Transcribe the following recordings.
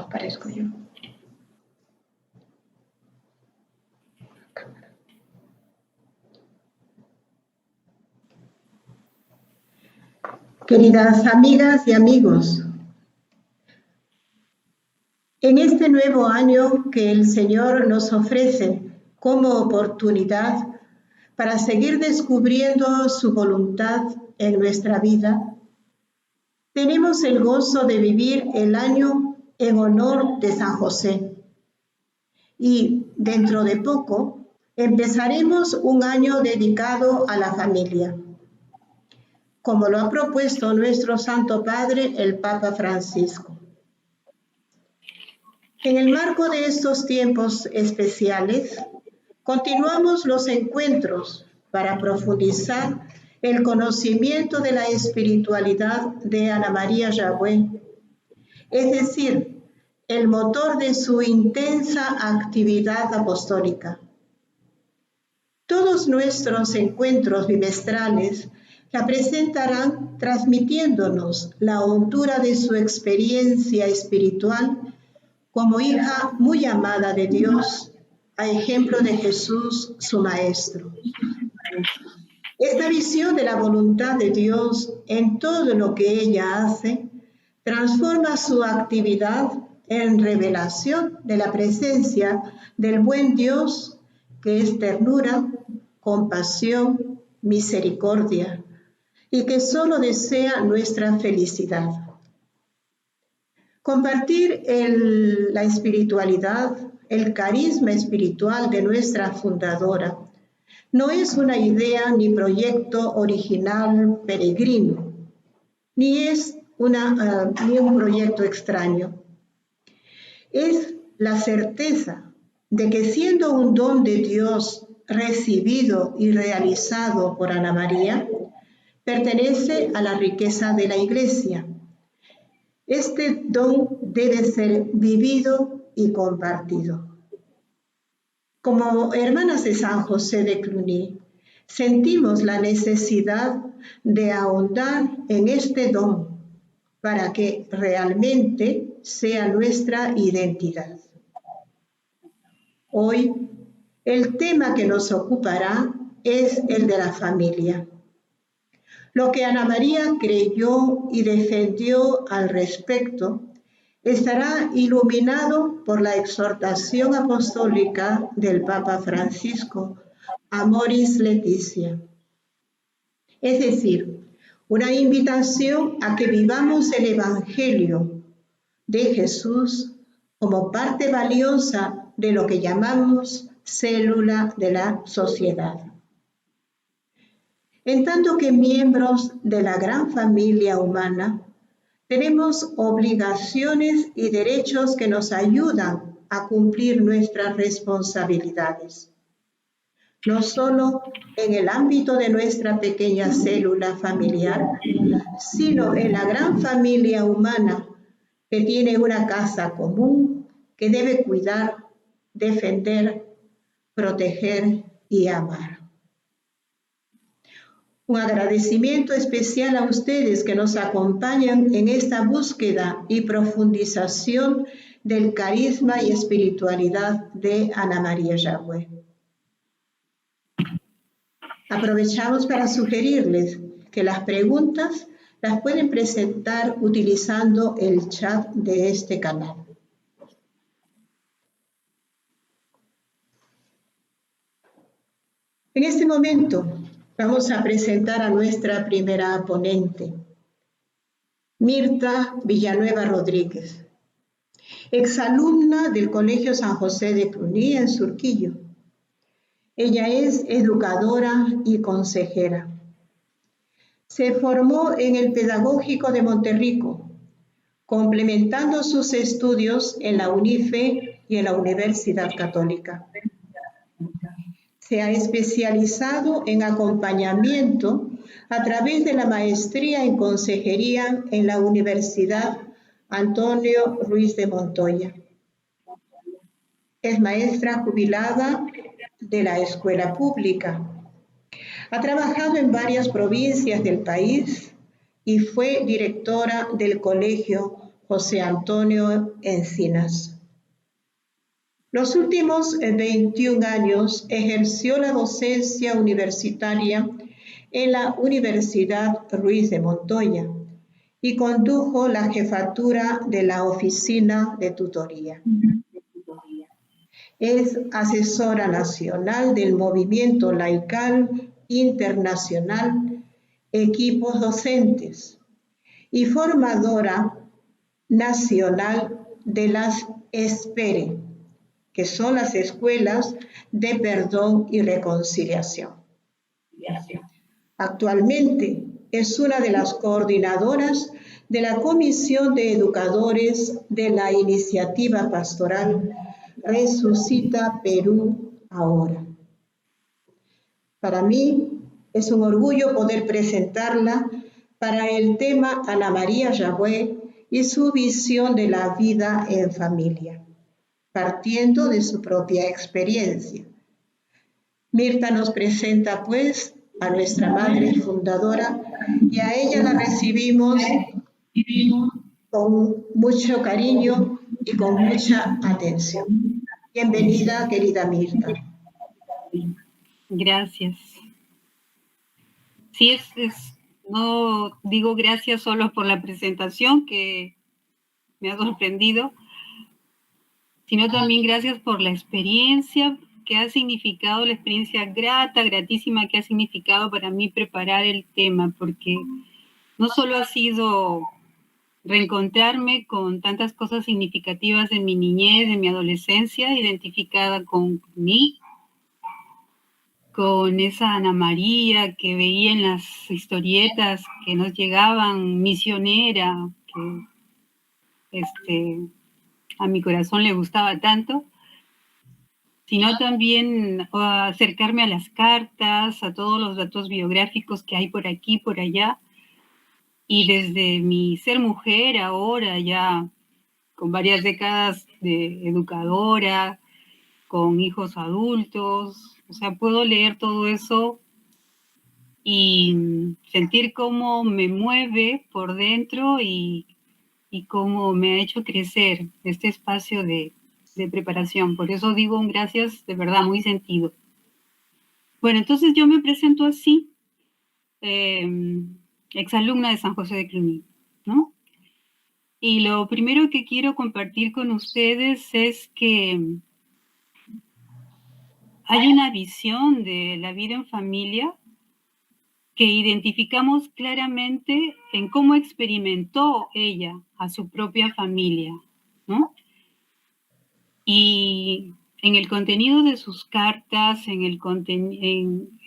Aparezco yo. Queridas amigas y amigos, en este nuevo año que el Señor nos ofrece como oportunidad para seguir descubriendo su voluntad en nuestra vida, tenemos el gozo de vivir el año en honor de San José. Y dentro de poco empezaremos un año dedicado a la familia, como lo ha propuesto nuestro Santo Padre, el Papa Francisco. En el marco de estos tiempos especiales, continuamos los encuentros para profundizar el conocimiento de la espiritualidad de Ana María Yagüe, es decir, el motor de su intensa actividad apostólica. Todos nuestros encuentros bimestrales la presentarán transmitiéndonos la hondura de su experiencia espiritual como hija muy amada de Dios, a ejemplo de Jesús, su Maestro. Esta visión de la voluntad de Dios en todo lo que ella hace transforma su actividad en revelación de la presencia del buen Dios, que es ternura, compasión, misericordia, y que solo desea nuestra felicidad. Compartir la espiritualidad, el carisma espiritual de nuestra fundadora, no es una idea ni proyecto original peregrino, ni es un proyecto extraño. Es la certeza de que siendo un don de Dios recibido y realizado por Ana María, pertenece a la riqueza de la Iglesia. Este don debe ser vivido y compartido. Como hermanas de San José de Cluny, sentimos la necesidad de ahondar en este don para que realmente sea nuestra identidad. Hoy, el tema que nos ocupará es el de la familia. Lo que Ana María creyó y defendió al respecto estará iluminado por la exhortación apostólica del Papa Francisco, Amoris Laetitia. Es decir, una invitación a que vivamos el Evangelio de Jesús como parte valiosa de lo que llamamos célula de la sociedad. En tanto que miembros de la gran familia humana, tenemos obligaciones y derechos que nos ayudan a cumplir nuestras responsabilidades, no solo en el ámbito de nuestra pequeña célula familiar, sino en la gran familia humana que tiene una casa común que debe cuidar, defender, proteger y amar. Un agradecimiento especial a ustedes que nos acompañan en esta búsqueda y profundización del carisma y espiritualidad de Ana María Yagüe. Aprovechamos para sugerirles que las preguntas las pueden presentar utilizando el chat de este canal. En este momento vamos a presentar a nuestra primera ponente, Mirta Villanueva Rodríguez, exalumna del Colegio San José de Cluny en Surquillo. Ella es educadora y consejera. Se formó en el Pedagógico de Monterrico, complementando sus estudios en la UNIFE y en la Universidad Católica. Se ha especializado en acompañamiento a través de la maestría en consejería en la Universidad Antonio Ruiz de Montoya. Es maestra jubilada de la escuela pública. Ha trabajado en varias provincias del país y fue directora del Colegio José Antonio Encinas. Los últimos 21 años ejerció la docencia universitaria en la Universidad Ruiz de Montoya y condujo la jefatura de la oficina de tutoría. Es asesora nacional del Movimiento Laical Internacional, equipos docentes y formadora nacional de las ESPERE, que son las Escuelas de Perdón y Reconciliación. Actualmente es una de las coordinadoras de la Comisión de Educadores de la Iniciativa Pastoral Resucita Perú Ahora. Para mí es un orgullo poder presentarla para el tema Ana María Yagüe y su visión de la vida en familia, partiendo de su propia experiencia. Mirta nos presenta, pues, a nuestra madre fundadora y a ella la recibimos con mucho cariño y con mucha atención. Bienvenida, querida Mirta. Gracias. Sí, no digo gracias solo por la presentación, que me ha sorprendido, sino también gracias por la experiencia que ha significado, la experiencia gratísima que ha significado para mí preparar el tema, porque no solo ha sido reencontrarme con tantas cosas significativas de mi niñez, de mi adolescencia, identificada con mí, con esa Ana María que veía en las historietas que nos llegaban, misionera, que a mi corazón le gustaba tanto, sino también acercarme a las cartas, a todos los datos biográficos que hay por aquí, por allá, y desde mi ser mujer ahora ya con varias décadas de educadora, con hijos adultos, o sea, puedo leer todo eso y sentir cómo me mueve por dentro y cómo me ha hecho crecer este espacio de preparación. Por eso digo un gracias de verdad muy sentido. Bueno, entonces yo me presento así, exalumna de San José de Cluny, ¿no? Y lo primero que quiero compartir con ustedes es que hay una visión de la vida en familia que identificamos claramente en cómo experimentó ella a su propia familia, ¿no? Y en el contenido de sus cartas, en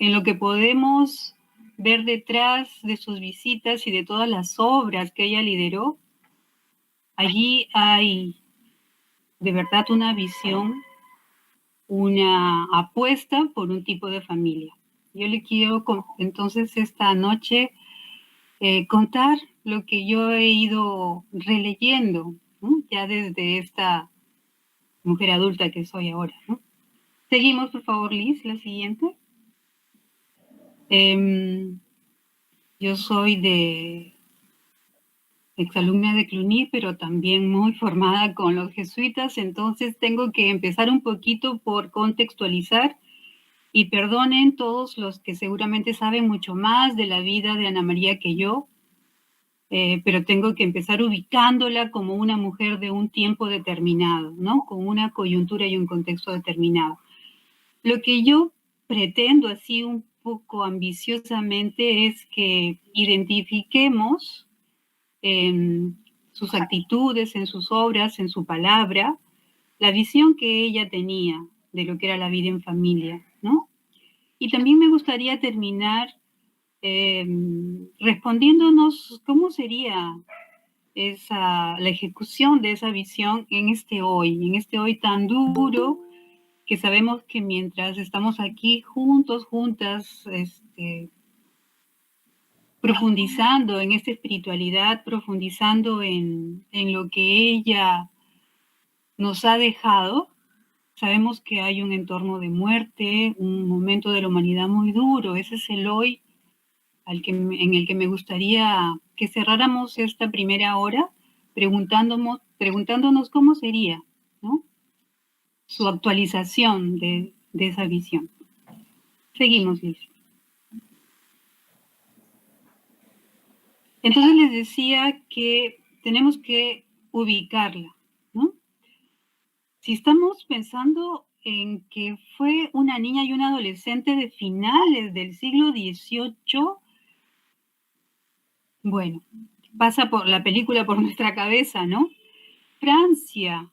lo que podemos ver detrás de sus visitas y de todas las obras que ella lideró, allí hay de verdad una visión, una apuesta por un tipo de familia. Yo le quiero entonces esta noche contar lo que yo he ido releyendo, ¿no? Ya desde esta mujer adulta que soy ahora, ¿no? Seguimos, por favor, Liz, la siguiente. Yo soy exalumna de Cluny, pero también muy formada con los jesuitas, entonces tengo que empezar un poquito por contextualizar, y perdonen todos los que seguramente saben mucho más de la vida de Ana María que yo, pero tengo que empezar ubicándola como una mujer de un tiempo determinado, ¿no? Con una coyuntura y un contexto determinado. Lo que yo pretendo así un poco ambiciosamente es que identifiquemos en sus actitudes, en sus obras, en su palabra, la visión que ella tenía de lo que era la vida en familia, ¿no? Y también me gustaría terminar respondiéndonos cómo sería la ejecución de esa visión en este hoy tan duro, que sabemos que mientras estamos aquí juntos, juntas, profundizando en esta espiritualidad, profundizando en lo que ella nos ha dejado, sabemos que hay un entorno de muerte, un momento de la humanidad muy duro. Ese es el hoy en el que me gustaría que cerráramos esta primera hora preguntándonos cómo sería, ¿no?, su actualización de esa visión. Seguimos, Liz. Entonces les decía que tenemos que ubicarla, ¿no? Si estamos pensando en que fue una niña y una adolescente de finales del siglo XVIII, bueno, pasa por la película por nuestra cabeza, ¿no? Francia,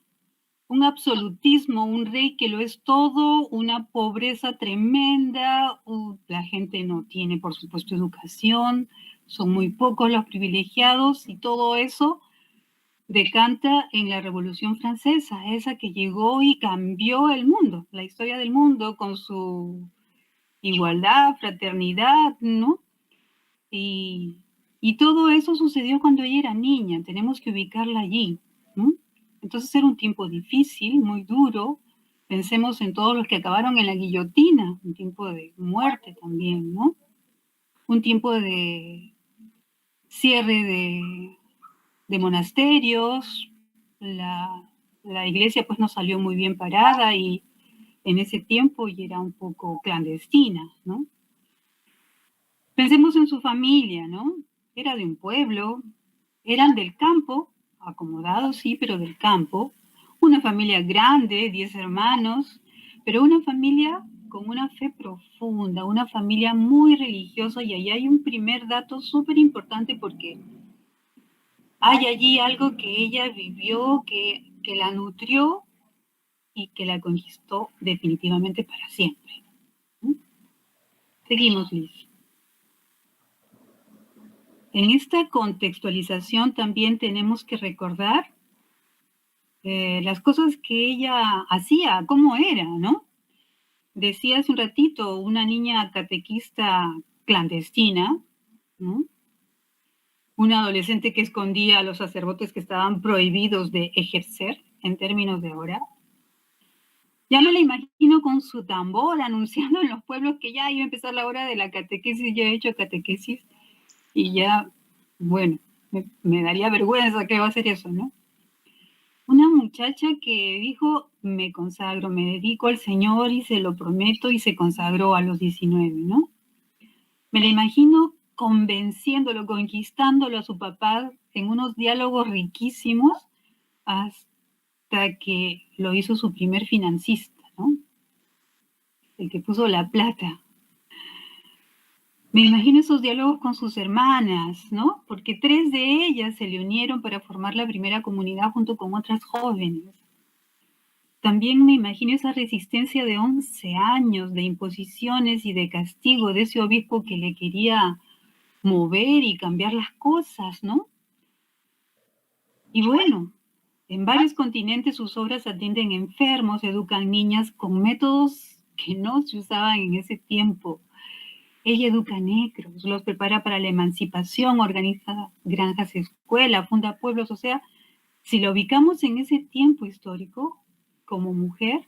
un absolutismo, un rey que lo es todo, una pobreza tremenda, la gente no tiene, por supuesto, educación, son muy pocos los privilegiados y todo eso decanta en la Revolución Francesa, esa que llegó y cambió el mundo, la historia del mundo con su igualdad, fraternidad, ¿no? Y todo eso sucedió cuando ella era niña, tenemos que ubicarla allí, ¿no? Entonces era un tiempo difícil, muy duro. Pensemos en todos los que acabaron en la guillotina, un tiempo de muerte también, ¿no? Un tiempo de cierre de monasterios, la iglesia pues no salió muy bien parada y en ese tiempo ya era un poco clandestina, ¿no? Pensemos en su familia, ¿no? Era de un pueblo, eran del campo, acomodados sí, pero del campo, una familia grande, 10 hermanos, pero una familia con una fe profunda, una familia muy religiosa, y ahí hay un primer dato súper importante porque hay allí algo que ella vivió, que la nutrió y que la conquistó definitivamente para siempre. ¿Mm? Seguimos, Liz. En esta contextualización también tenemos que recordar las cosas que ella hacía, cómo era, ¿no? Decía hace un ratito, una niña catequista clandestina, ¿no? Una adolescente que escondía a los sacerdotes que estaban prohibidos de ejercer, en términos de ahora. Ya me la imagino con su tambor anunciando en los pueblos que ya iba a empezar la hora de la catequesis, ya he hecho catequesis, y ya, bueno, me daría vergüenza que va a hacer eso, ¿no? Una muchacha que dijo, me consagro, me dedico al Señor y se lo prometo, y se consagró a los 19, ¿no? Me la imagino convenciéndolo, conquistándolo a su papá en unos diálogos riquísimos hasta que lo hizo su primer financista, ¿no? El que puso la plata. Me imagino esos diálogos con sus hermanas, ¿no? Porque 3 de ellas se le unieron para formar la primera comunidad junto con otras jóvenes. También me imagino esa resistencia de 11 años de imposiciones y de castigo de ese obispo que le quería mover y cambiar las cosas, ¿no? Y bueno, en varios continentes sus obras atienden enfermos, educan niñas con métodos que no se usaban en ese tiempo. Ella educa negros, los prepara para la emancipación, organiza granjas escuelas, funda pueblos. O sea, si lo ubicamos en ese tiempo histórico como mujer,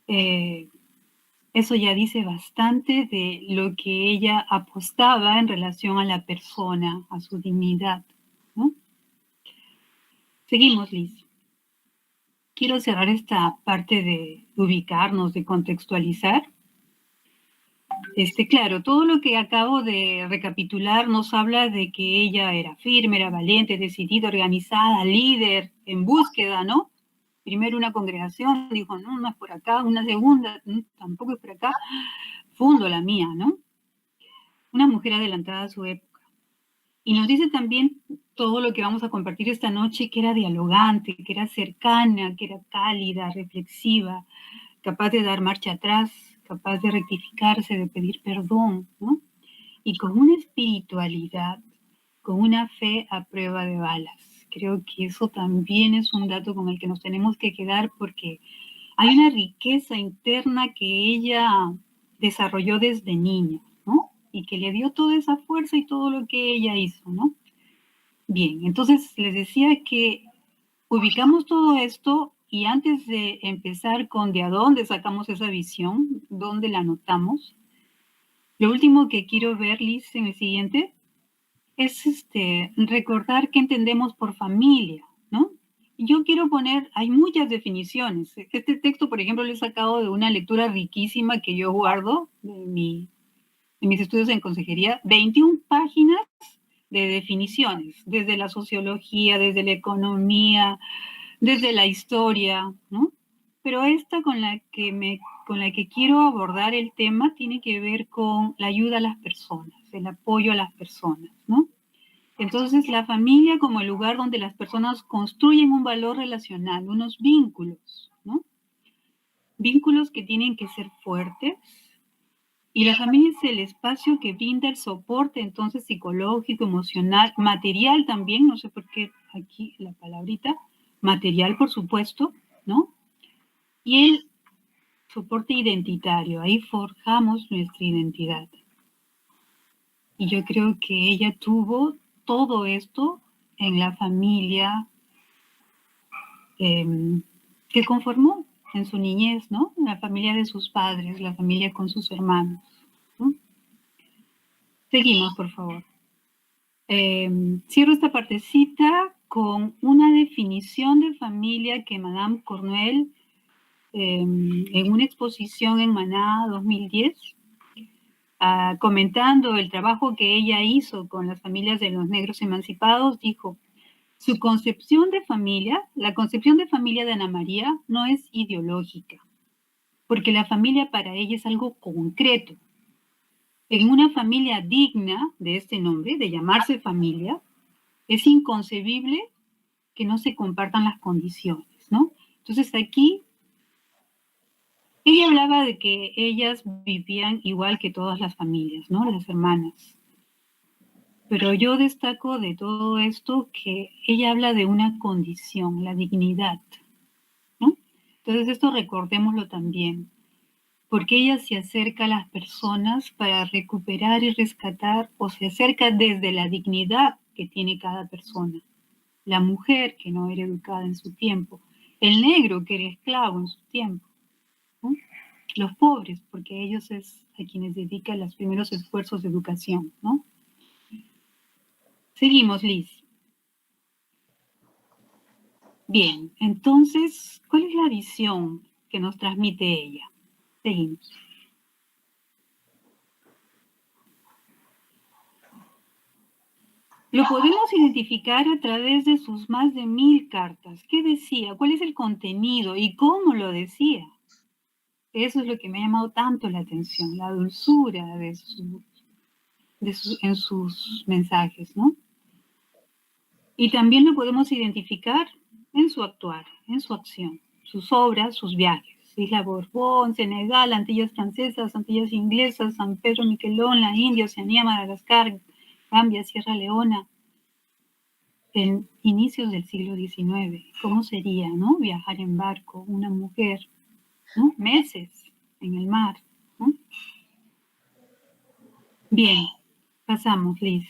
eso ya dice bastante de lo que ella apostaba en relación a la persona, a su dignidad, ¿no? Seguimos, Liz. Quiero cerrar esta parte de ubicarnos, de contextualizar. Claro, todo lo que acabo de recapitular nos habla de que ella era firme, era valiente, decidida, organizada, líder, en búsqueda, ¿no? Primero una congregación, dijo, no, no es por acá, una segunda, tampoco es por acá, fundo la mía, ¿no? Una mujer adelantada a su época. Y nos dice también todo lo que vamos a compartir esta noche, que era dialogante, que era cercana, que era cálida, reflexiva, capaz de dar marcha atrás, capaz de rectificarse, de pedir perdón, ¿no? Y con una espiritualidad, con una fe a prueba de balas. Creo que eso también es un dato con el que nos tenemos que quedar, porque hay una riqueza interna que ella desarrolló desde niña, ¿no? Y que le dio toda esa fuerza y todo lo que ella hizo, ¿no? Bien, entonces les decía que ubicamos todo esto, y antes de empezar con de a dónde sacamos esa visión, dónde la notamos, lo último que quiero ver, Liz, en el siguiente, es recordar qué entendemos por familia, ¿no? Yo quiero poner, hay muchas definiciones. Este texto, por ejemplo, lo he sacado de una lectura riquísima que yo guardo de mis estudios en consejería, 21 páginas de definiciones, desde la sociología, desde la economía, desde la historia, ¿no? Pero esta con la que quiero abordar el tema tiene que ver con la ayuda a las personas, el apoyo a las personas, ¿no? Entonces, la familia como el lugar donde las personas construyen un valor relacional, unos vínculos, ¿no? Vínculos que tienen que ser fuertes. Y la familia es el espacio que brinda el soporte, entonces, psicológico, emocional, material también, no sé por qué aquí la palabrita, material, por supuesto, ¿no? Y el soporte identitario, ahí forjamos nuestra identidad. Y yo creo que ella tuvo todo esto en la familia que conformó en su niñez, ¿no? La familia de sus padres, la familia con sus hermanos, ¿no? Seguimos, por favor. Cierro esta partecita con una definición de familia que Madame Cornuel, en una exposición en Maná 2010, comentando el trabajo que ella hizo con las familias de los negros emancipados, dijo: su concepción de familia, la concepción de familia de Ana María, no es ideológica, porque la familia para ella es algo concreto. En una familia digna de este nombre, de llamarse familia, es inconcebible que no se compartan las condiciones, ¿no? Entonces aquí ella hablaba de que ellas vivían igual que todas las familias, ¿no? Las hermanas. Pero yo destaco de todo esto que ella habla de una condición, la dignidad, ¿no? Entonces esto recordémoslo también, porque ella se acerca a las personas para recuperar y rescatar, o se acerca desde la dignidad que tiene cada persona. La mujer que no era educada en su tiempo, el negro que era esclavo en su tiempo, ¿no? Los pobres, porque ellos es a quienes dedican los primeros esfuerzos de educación, ¿no? Seguimos, Liz. Bien, entonces, ¿cuál es la visión que nos transmite ella? Seguimos. Lo podemos identificar a través de sus más de 1000 cartas. ¿Qué decía? ¿Cuál es el contenido? ¿Y cómo lo decía? Eso es lo que me ha llamado tanto la atención, la dulzura en sus mensajes, ¿no? Y también lo podemos identificar en su actuar, en su acción, sus obras, sus viajes. Isla Borbón, Senegal, Antillas Francesas, Antillas Inglesas, San Pedro Miquelón, la India, Oceanía, Madagascar, Gambia, Sierra Leona, en inicios del siglo XIX. ¿Cómo sería, no? Viajar en barco, una mujer, ¿no? Meses en el mar, ¿no? Bien, pasamos, Liz.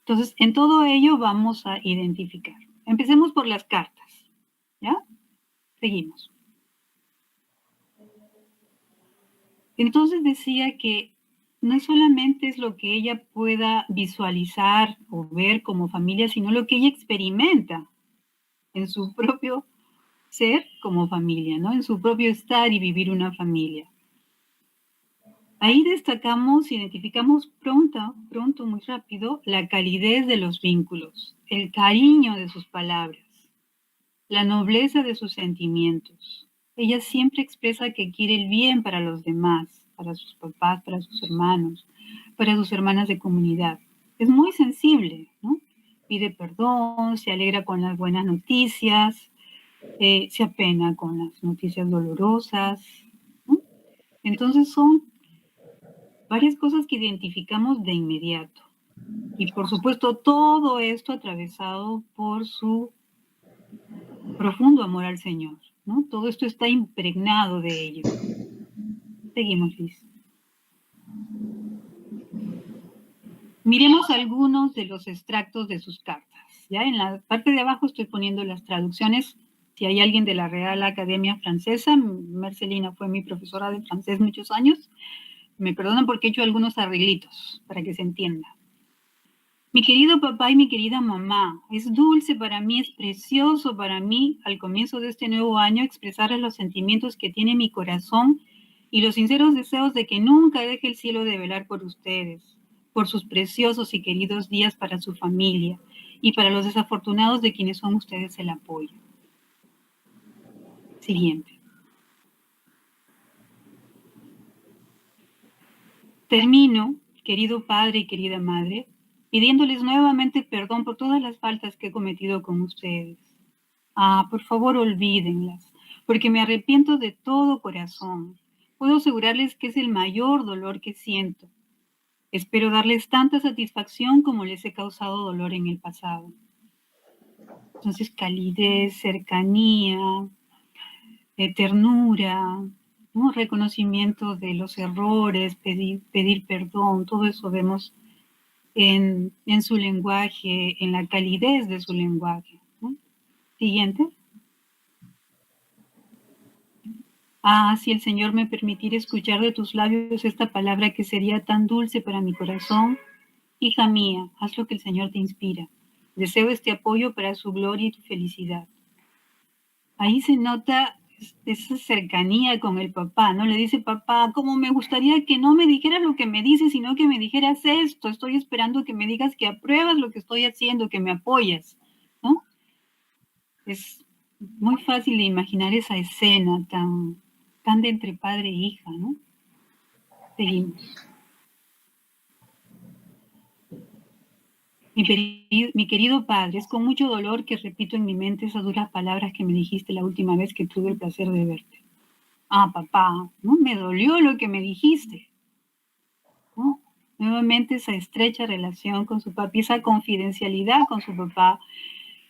Entonces, en todo ello vamos a identificar. Empecemos por las cartas, ¿ya? Seguimos. Entonces decía que no solamente es lo que ella pueda visualizar o ver como familia, sino lo que ella experimenta en su propio ser como familia, ¿no? En su propio estar y vivir una familia. Ahí destacamos, identificamos pronto, muy rápido, la calidez de los vínculos, el cariño de sus palabras, la nobleza de sus sentimientos. Ella siempre expresa que quiere el bien para los demás, para sus papás, para sus hermanos, para sus hermanas de comunidad. Es muy sensible, ¿no? Pide perdón, se alegra con las buenas noticias, se apena con las noticias dolorosas, ¿no? Entonces son varias cosas que identificamos de inmediato. Y por supuesto todo esto atravesado por su profundo amor al Señor, ¿no? Todo esto está impregnado de ello. Seguimos, Liz. Miremos algunos de los extractos de sus cartas. Ya en la parte de abajo estoy poniendo las traducciones. Si hay alguien de la Real Academia Francesa, Marcelina fue mi profesora de francés muchos años, me perdonan porque he hecho algunos arreglitos para que se entienda. Mi querido papá y mi querida mamá, es dulce para mí, es precioso para mí al comienzo de este nuevo año expresarles los sentimientos que tiene mi corazón y los sinceros deseos de que nunca deje el cielo de velar por ustedes, por sus preciosos y queridos días para su familia y para los desafortunados de quienes son ustedes el apoyo. Siguiente. Termino, querido padre y querida madre, pidiéndoles nuevamente perdón por todas las faltas que he cometido con ustedes. Por favor, olvídenlas, porque me arrepiento de todo corazón. Puedo asegurarles que es el mayor dolor que siento. Espero darles tanta satisfacción como les he causado dolor en el pasado. Entonces, calidez, cercanía, ternura, ¿no? Reconocimiento de los errores, pedir perdón, todo eso vemos en su lenguaje, en la calidez de su lenguaje, ¿no? Siguiente. Si el Señor me permitiera escuchar de tus labios esta palabra que sería tan dulce para mi corazón. Hija mía, haz lo que el Señor te inspira. Deseo este apoyo para su gloria y tu felicidad. Ahí se nota esa cercanía con el papá, ¿no? Le dice, papá, como me gustaría que no me dijeras lo que me dices, sino que me dijeras esto. Estoy esperando que me digas que apruebas lo que estoy haciendo, que me apoyas, ¿no? Es muy fácil de imaginar esa escena tan de entre padre e hija, ¿no? Seguimos. Mi querido padre, es con mucho dolor que repito en mi mente esas duras palabras que me dijiste la última vez que tuve el placer de verte. Papá, ¿no? Me dolió lo que me dijiste, ¿no? Nuevamente esa estrecha relación con su papi, esa confidencialidad con su papá,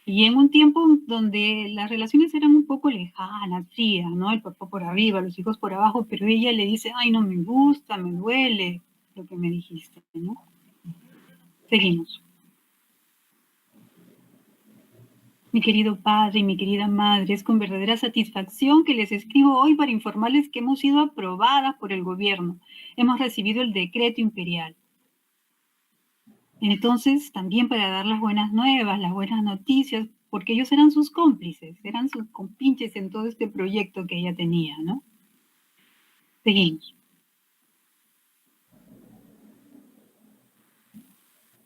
y en un tiempo donde las relaciones eran un poco lejanas, frías, ¿no? El papá por arriba, los hijos por abajo, pero ella le dice, ay, no me gusta, me duele lo que me dijiste, ¿no? Seguimos. Mi querido padre y mi querida madre, es con verdadera satisfacción que les escribo hoy para informarles que hemos sido aprobadas por el gobierno. Hemos recibido el decreto imperial. Entonces, también para dar las buenas nuevas, las buenas noticias, porque ellos eran sus cómplices, eran sus compinches en todo este proyecto que ella tenía, ¿no? Seguimos.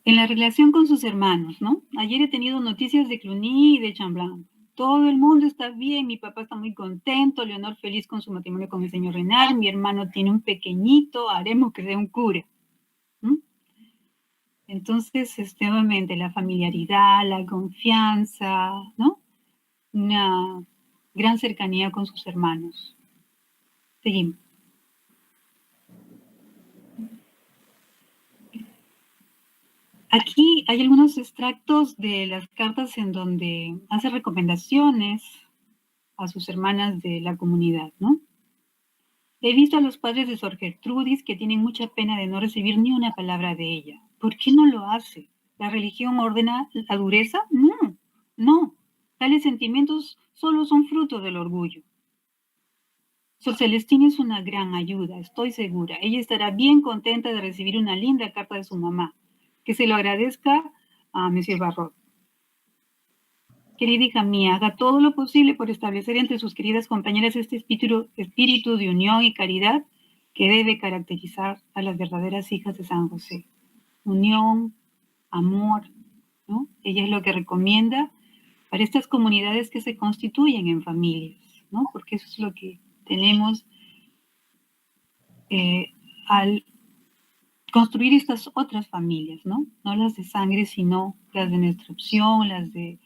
En la relación con sus hermanos, ¿no? Ayer he tenido noticias de Cluny y de Chamblanc. Todo el mundo está bien, mi papá está muy contento, Leonor feliz con su matrimonio con el señor Renard, mi hermano tiene un pequeñito, haremos que sea un cura. ¿Mm? Entonces, nuevamente, la familiaridad, la confianza, ¿no? Una gran cercanía con sus hermanos. Seguimos. Aquí hay algunos extractos de las cartas en donde hace recomendaciones a sus hermanas de la comunidad, ¿no? He visto a los padres de Sor Gertrudis que tienen mucha pena de no recibir ni una palabra de ella. ¿Por qué no lo hace? ¿La religión ordena la dureza? No. Tales sentimientos solo son fruto del orgullo. Sor Celestina es una gran ayuda, estoy segura. Ella estará bien contenta de recibir una linda carta de su mamá. Que se lo agradezca a Monsieur Barrot. Querida hija mía, haga todo lo posible por establecer entre sus queridas compañeras este espíritu de unión y caridad que debe caracterizar a las verdaderas hijas de San José. Unión, amor, ¿no? Ella es lo que recomienda para estas comunidades que se constituyen en familias, ¿no? Porque eso es lo que tenemos al construir estas otras familias, ¿no? No las de sangre, sino las de nuestra opción, las de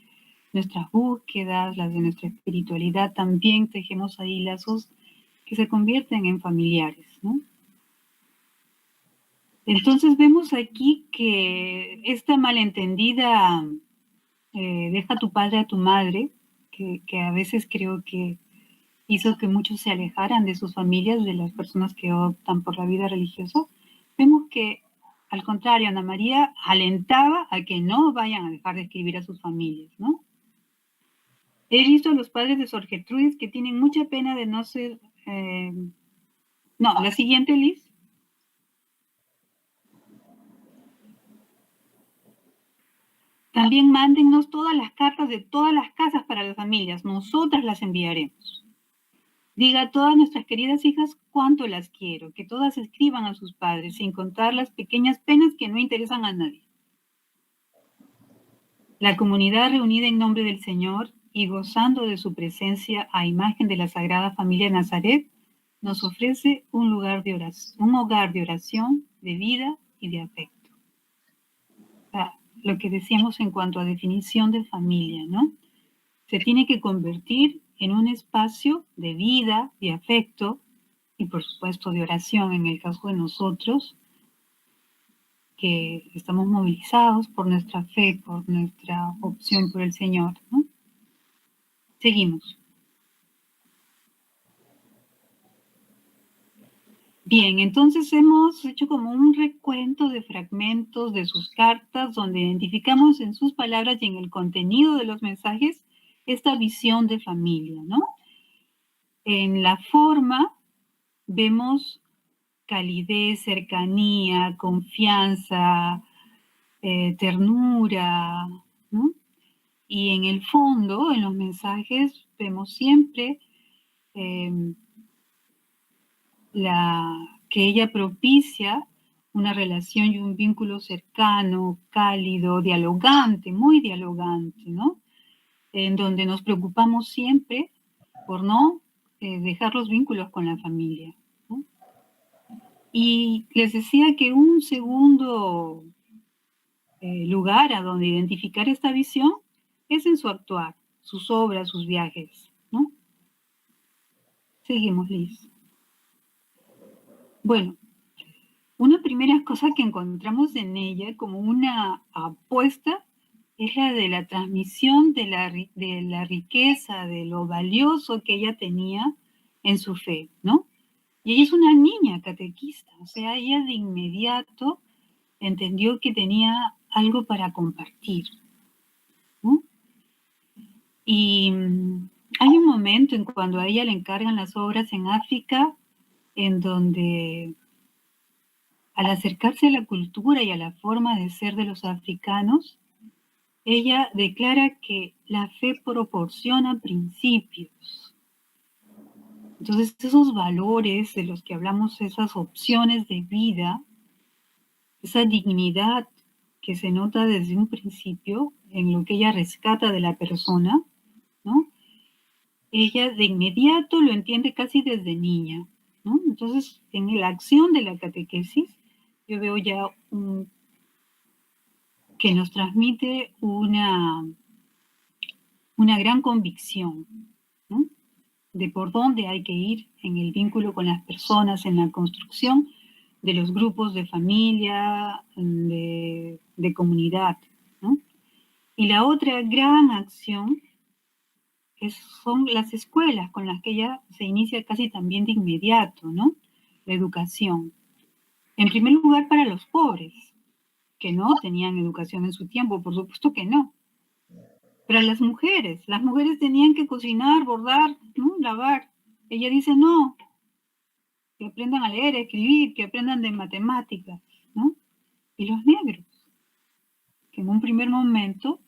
nuestras búsquedas, las de nuestra espiritualidad. También tejemos ahí lazos que se convierten en familiares, ¿no? Entonces vemos aquí que esta malentendida deja a tu padre a tu madre, que a veces creo que hizo que muchos se alejaran de sus familias, de las personas que optan por la vida religiosa. Vemos que, al contrario, Ana María alentaba a que no vayan a dejar de escribir a sus familias, ¿no? He visto a los padres de Sor Gertrudis que tienen mucha pena de no ser... la siguiente, Liz. También mándennos todas las cartas de todas las casas para las familias. Nosotras las enviaremos. Diga a todas nuestras queridas hijas cuánto las quiero, que todas escriban a sus padres, sin contar las pequeñas penas que no interesan a nadie. La comunidad reunida en nombre del Señor y gozando de su presencia a imagen de la Sagrada Familia de Nazaret, nos ofrece un hogar de oración, de vida y de afecto. O sea, lo que decíamos en cuanto a definición de familia, ¿no? Se tiene que convertir en un espacio de vida, de afecto y por supuesto de oración en el caso de nosotros, que estamos movilizados por nuestra fe, por nuestra opción por el Señor, ¿no? Seguimos. Bien, entonces hemos hecho como un recuento de fragmentos de sus cartas donde identificamos en sus palabras y en el contenido de los mensajes esta visión de familia, ¿no? En la forma vemos calidez, cercanía, confianza, ternura, ¿no? Y en el fondo, en los mensajes, vemos siempre que ella propicia una relación y un vínculo cercano, cálido, dialogante, muy dialogante, ¿no? En donde nos preocupamos siempre por no dejar los vínculos con la familia, ¿no? Y les decía que un segundo lugar a donde identificar esta visión es en su actuar, sus obras, sus viajes, ¿no? Seguimos, Liz. Bueno, una primera cosa que encontramos en ella como una apuesta es la de la transmisión de la riqueza, de lo valioso que ella tenía en su fe, ¿no? Y ella es una niña catequista, o sea, ella de inmediato entendió que tenía algo para compartir, ¿no? Y hay un momento en cuando a ella le encargan las obras en África, en donde al acercarse a la cultura y a la forma de ser de los africanos, ella declara que la fe proporciona principios. Entonces, esos valores de los que hablamos, esas opciones de vida, esa dignidad que se nota desde un principio en lo que ella rescata de la persona, ¿no? Ella de inmediato lo entiende casi desde niña, ¿no? Entonces, en la acción de la catequesis, yo veo ya que nos transmite una gran convicción, ¿no? De por dónde hay que ir en el vínculo con las personas, en la construcción de los grupos de familia, de comunidad, ¿no? Y la otra gran acción son las escuelas con las que ella se inicia casi también de inmediato, ¿no? La educación. En primer lugar, para los pobres, que no tenían educación en su tiempo, por supuesto que no. Pero las mujeres tenían que cocinar, bordar, ¿no? Lavar. Ella dice, no, que aprendan a leer, a escribir, que aprendan de matemáticas, ¿no? Y los negros, que en un primer momento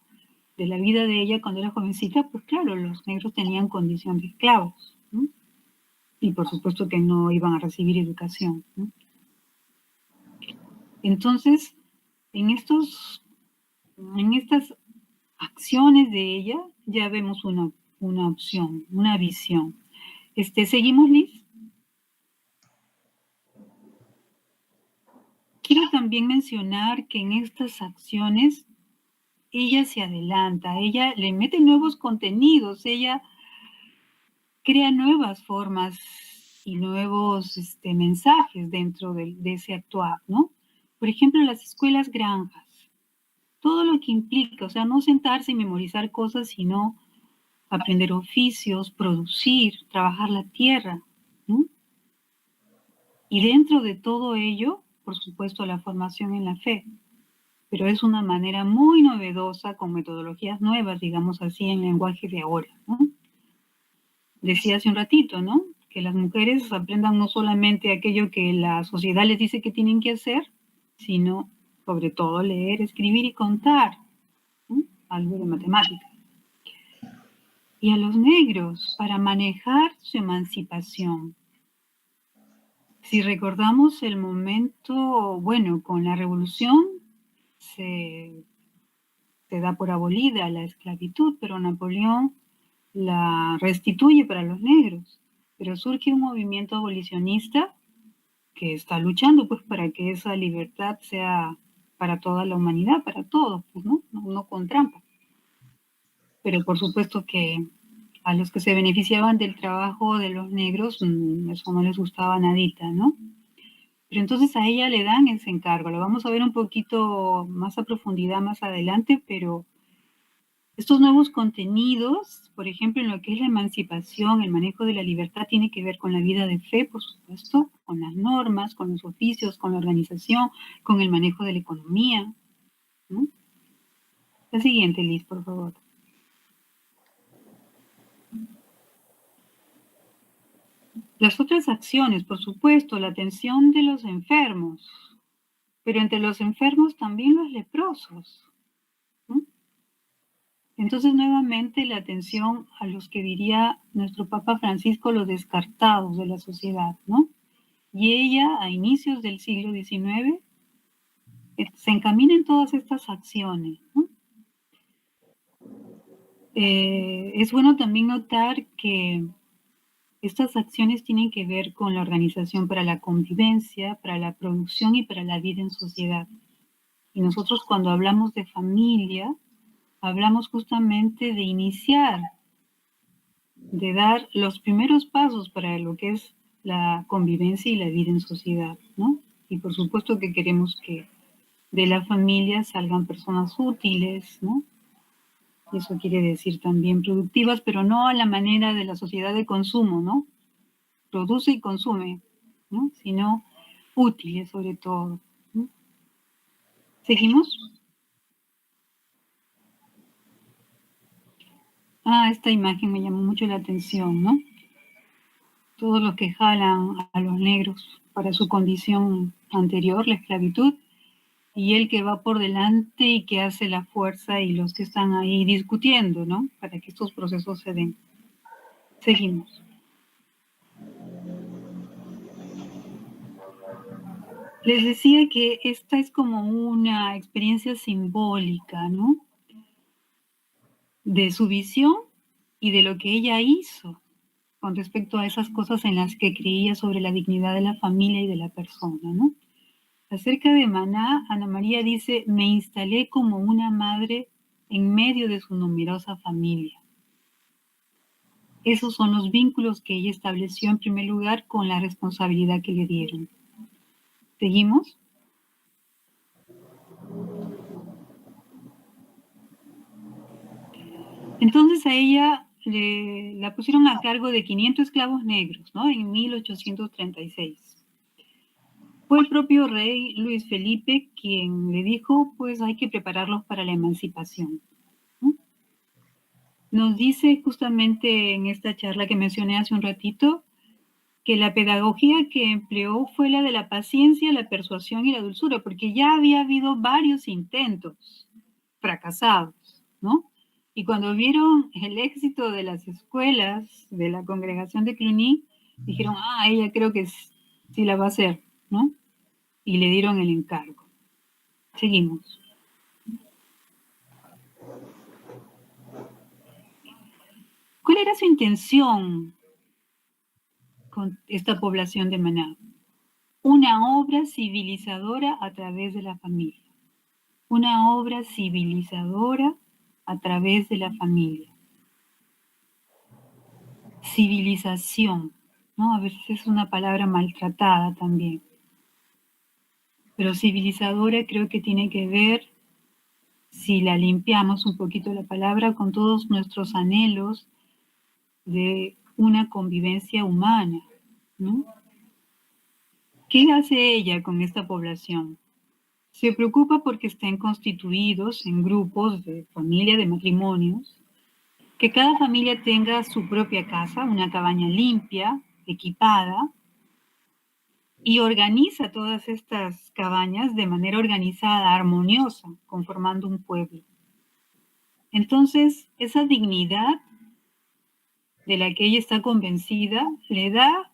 de la vida de ella cuando era jovencita, pues claro, los negros tenían condición de esclavos, ¿no? Y por supuesto que no iban a recibir educación, ¿no? Entonces, en estas acciones de ella ya vemos una opción, una visión. ¿Seguimos, Liz? Quiero también mencionar que en estas acciones ella se adelanta, ella le mete nuevos contenidos, ella crea nuevas formas y nuevos mensajes dentro de ese actuar, ¿no? Por ejemplo, las escuelas granjas, todo lo que implica, o sea, no sentarse y memorizar cosas, sino aprender oficios, producir, trabajar la tierra, ¿no? Y dentro de todo ello, por supuesto, la formación en la fe, pero es una manera muy novedosa, con metodologías nuevas, digamos así, en lenguaje de ahora, ¿no? Decía hace un ratito, ¿no? Que las mujeres aprendan no solamente aquello que la sociedad les dice que tienen que hacer, sino sobre todo leer, escribir y contar, ¿no? algo de matemática. Y a los negros, para manejar su emancipación. Si recordamos el momento, bueno, con la revolución se da por abolida la esclavitud, pero Napoleón la restituye para los negros. Pero surge un movimiento abolicionista que está luchando pues para que esa libertad sea para toda la humanidad, para todos, pues, ¿no? No con trampa. Pero por supuesto que a los que se beneficiaban del trabajo de los negros, eso no les gustaba nadita, ¿no? Pero entonces a ella le dan ese encargo. Lo vamos a ver un poquito más a profundidad más adelante, pero estos nuevos contenidos, por ejemplo, en lo que es la emancipación, el manejo de la libertad, tiene que ver con la vida de fe, por supuesto, con las normas, con los oficios, con la organización, con el manejo de la economía, ¿no? La siguiente, Liz, por favor. Las otras acciones, por supuesto, la atención de los enfermos, pero entre los enfermos también los leprosos, ¿no? Entonces, nuevamente, la atención a los que diría nuestro Papa Francisco, los descartados de la sociedad, ¿no? Y ella, a inicios del siglo XIX, se encamina en todas estas acciones, ¿no? Es bueno también notar que estas acciones tienen que ver con la organización para la convivencia, para la producción y para la vida en sociedad. Y nosotros cuando hablamos de familia, hablamos justamente de iniciar, de dar los primeros pasos para lo que es la convivencia y la vida en sociedad, ¿no? Y por supuesto que queremos que de la familia salgan personas útiles, ¿no? Eso quiere decir también productivas, pero no a la manera de la sociedad de consumo, ¿no? Produce y consume, ¿no? Sino útiles sobre todo, ¿no? ¿Seguimos? Esta imagen me llamó mucho la atención, ¿no? Todos los que jalan a los negros para su condición anterior, la esclavitud, y el que va por delante y que hace la fuerza y los que están ahí discutiendo, ¿no? Para que estos procesos se den. Seguimos. Les decía que esta es como una experiencia simbólica, ¿no? De su visión y de lo que ella hizo con respecto a esas cosas en las que creía sobre la dignidad de la familia y de la persona, ¿no? Acerca de Maná, Ana María dice, me instalé como una madre en medio de su numerosa familia. Esos son los vínculos que ella estableció en primer lugar con la responsabilidad que le dieron. ¿Seguimos? Entonces a ella la pusieron a cargo de 500 esclavos negros, ¿no? En 1836. Fue el propio rey Luis Felipe quien le dijo, pues hay que prepararlos para la emancipación, ¿no? Nos dice justamente en esta charla que mencioné hace un ratito, que la pedagogía que empleó fue la de la paciencia, la persuasión y la dulzura, porque ya había habido varios intentos fracasados, ¿no? Y cuando vieron el éxito de las escuelas de la congregación de Cluny, dijeron, ella creo que sí la va a hacer, ¿no? Y le dieron el encargo. Seguimos. ¿Cuál era su intención con esta población de Maná? Una obra civilizadora a través de la familia. Una obra civilizadora a través de la familia. Civilización, ¿no? A veces es una palabra maltratada también. Pero civilizadora creo que tiene que ver, si la limpiamos un poquito la palabra, con todos nuestros anhelos de una convivencia humana, ¿no? ¿Qué hace ella con esta población? Se preocupa porque estén constituidos en grupos de familia, de matrimonios, que cada familia tenga su propia casa, una cabaña limpia, equipada, y organiza todas estas cabañas de manera organizada, armoniosa, conformando un pueblo. Entonces, esa dignidad de la que ella está convencida le da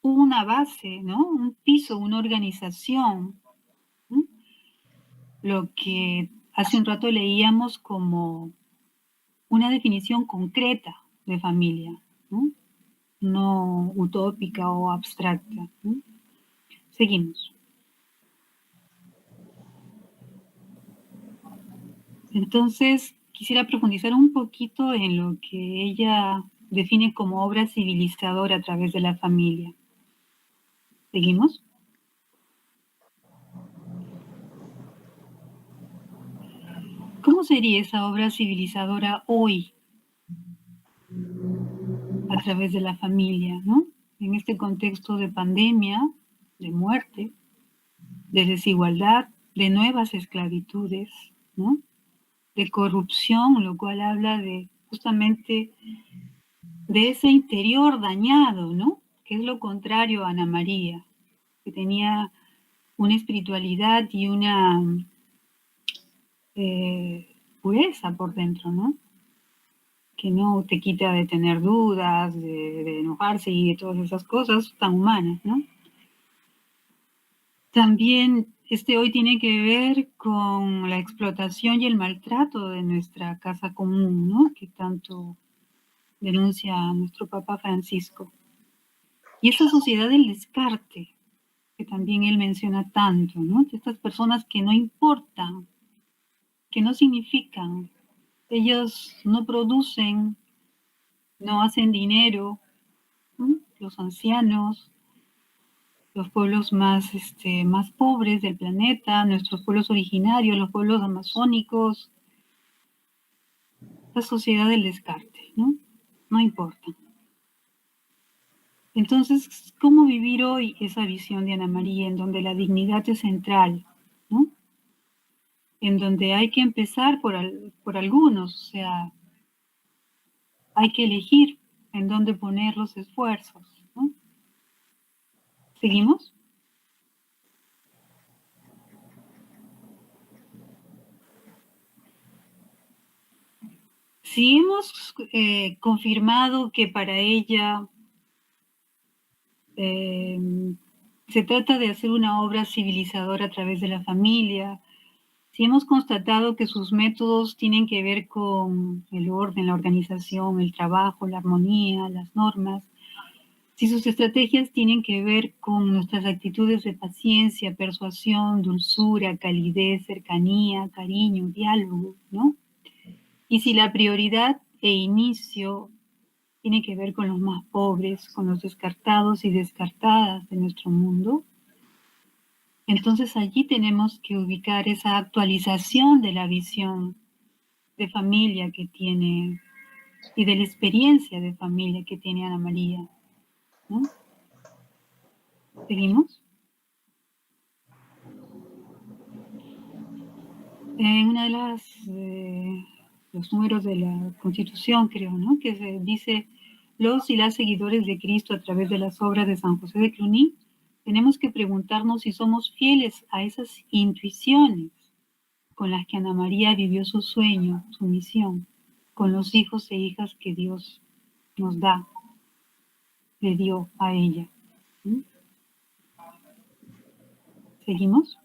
una base, ¿no? Un piso, una organización. ¿No? Lo que hace un rato leíamos como una definición concreta de familia, ¿no? No utópica o abstracta, ¿no? Seguimos. Entonces, quisiera profundizar un poquito en lo que ella define como obra civilizadora a través de la familia. ¿Seguimos? ¿Cómo sería esa obra civilizadora hoy a través de la familia, ¿no? En este contexto de pandemia, de muerte, de desigualdad, de nuevas esclavitudes, ¿no? De corrupción, lo cual habla de justamente de ese interior dañado, ¿no? Que es lo contrario a Ana María, que tenía una espiritualidad y una pureza por dentro, ¿no? Que no te quita de tener dudas, de enojarse y de todas esas cosas tan humanas, ¿no? También hoy tiene que ver con la explotación y el maltrato de nuestra casa común, ¿no? Que tanto denuncia nuestro Papa Francisco. Y esa sociedad del descarte, que también él menciona tanto, ¿no? De estas personas que no importan, que no significan, ellos no producen, no hacen dinero, ¿no? Los ancianos, los pueblos más pobres del planeta, nuestros pueblos originarios, los pueblos amazónicos, la sociedad del descarte, ¿no? No importa. Entonces, ¿cómo vivir hoy esa visión de Ana María en donde la dignidad es central, ¿no? En donde hay que empezar por algunos, o sea, hay que elegir en dónde poner los esfuerzos, ¿no? ¿Seguimos? Si hemos confirmado que para ella se trata de hacer una obra civilizadora a través de la familia, si hemos constatado que sus métodos tienen que ver con el orden, la organización, el trabajo, la armonía, las normas, si sus estrategias tienen que ver con nuestras actitudes de paciencia, persuasión, dulzura, calidez, cercanía, cariño, diálogo, ¿no? Y si la prioridad e inicio tiene que ver con los más pobres, con los descartados y descartadas de nuestro mundo, entonces allí tenemos que ubicar esa actualización de la visión de familia que tiene y de la experiencia de familia que tiene Ana María, ¿no? ¿Seguimos? En una de los números de la Constitución, creo, ¿no? Que se dice, los y las seguidores de Cristo a través de las obras de San José de Cluny, tenemos que preguntarnos si somos fieles a esas intuiciones con las que Ana María vivió su sueño, su misión, con los hijos e hijas que Dios nos da, le dio a ella. ¿Mm? ¿Seguimos?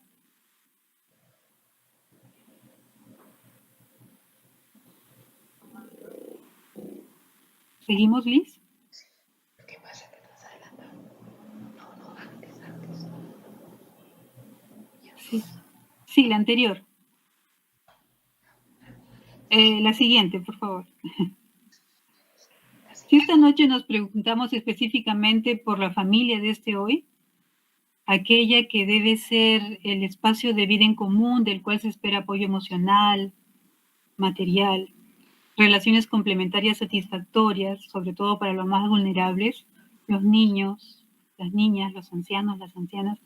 ¿Seguimos, Liz? ¿Qué pasa que nos adelantamos? No, antes. Sí, sí, la anterior. La siguiente, por favor. Si esta noche nos preguntamos específicamente por la familia de hoy, aquella que debe ser el espacio de vida en común del cual se espera apoyo emocional, material, relaciones complementarias satisfactorias, sobre todo para los más vulnerables, los niños, las niñas, los ancianos, las ancianas,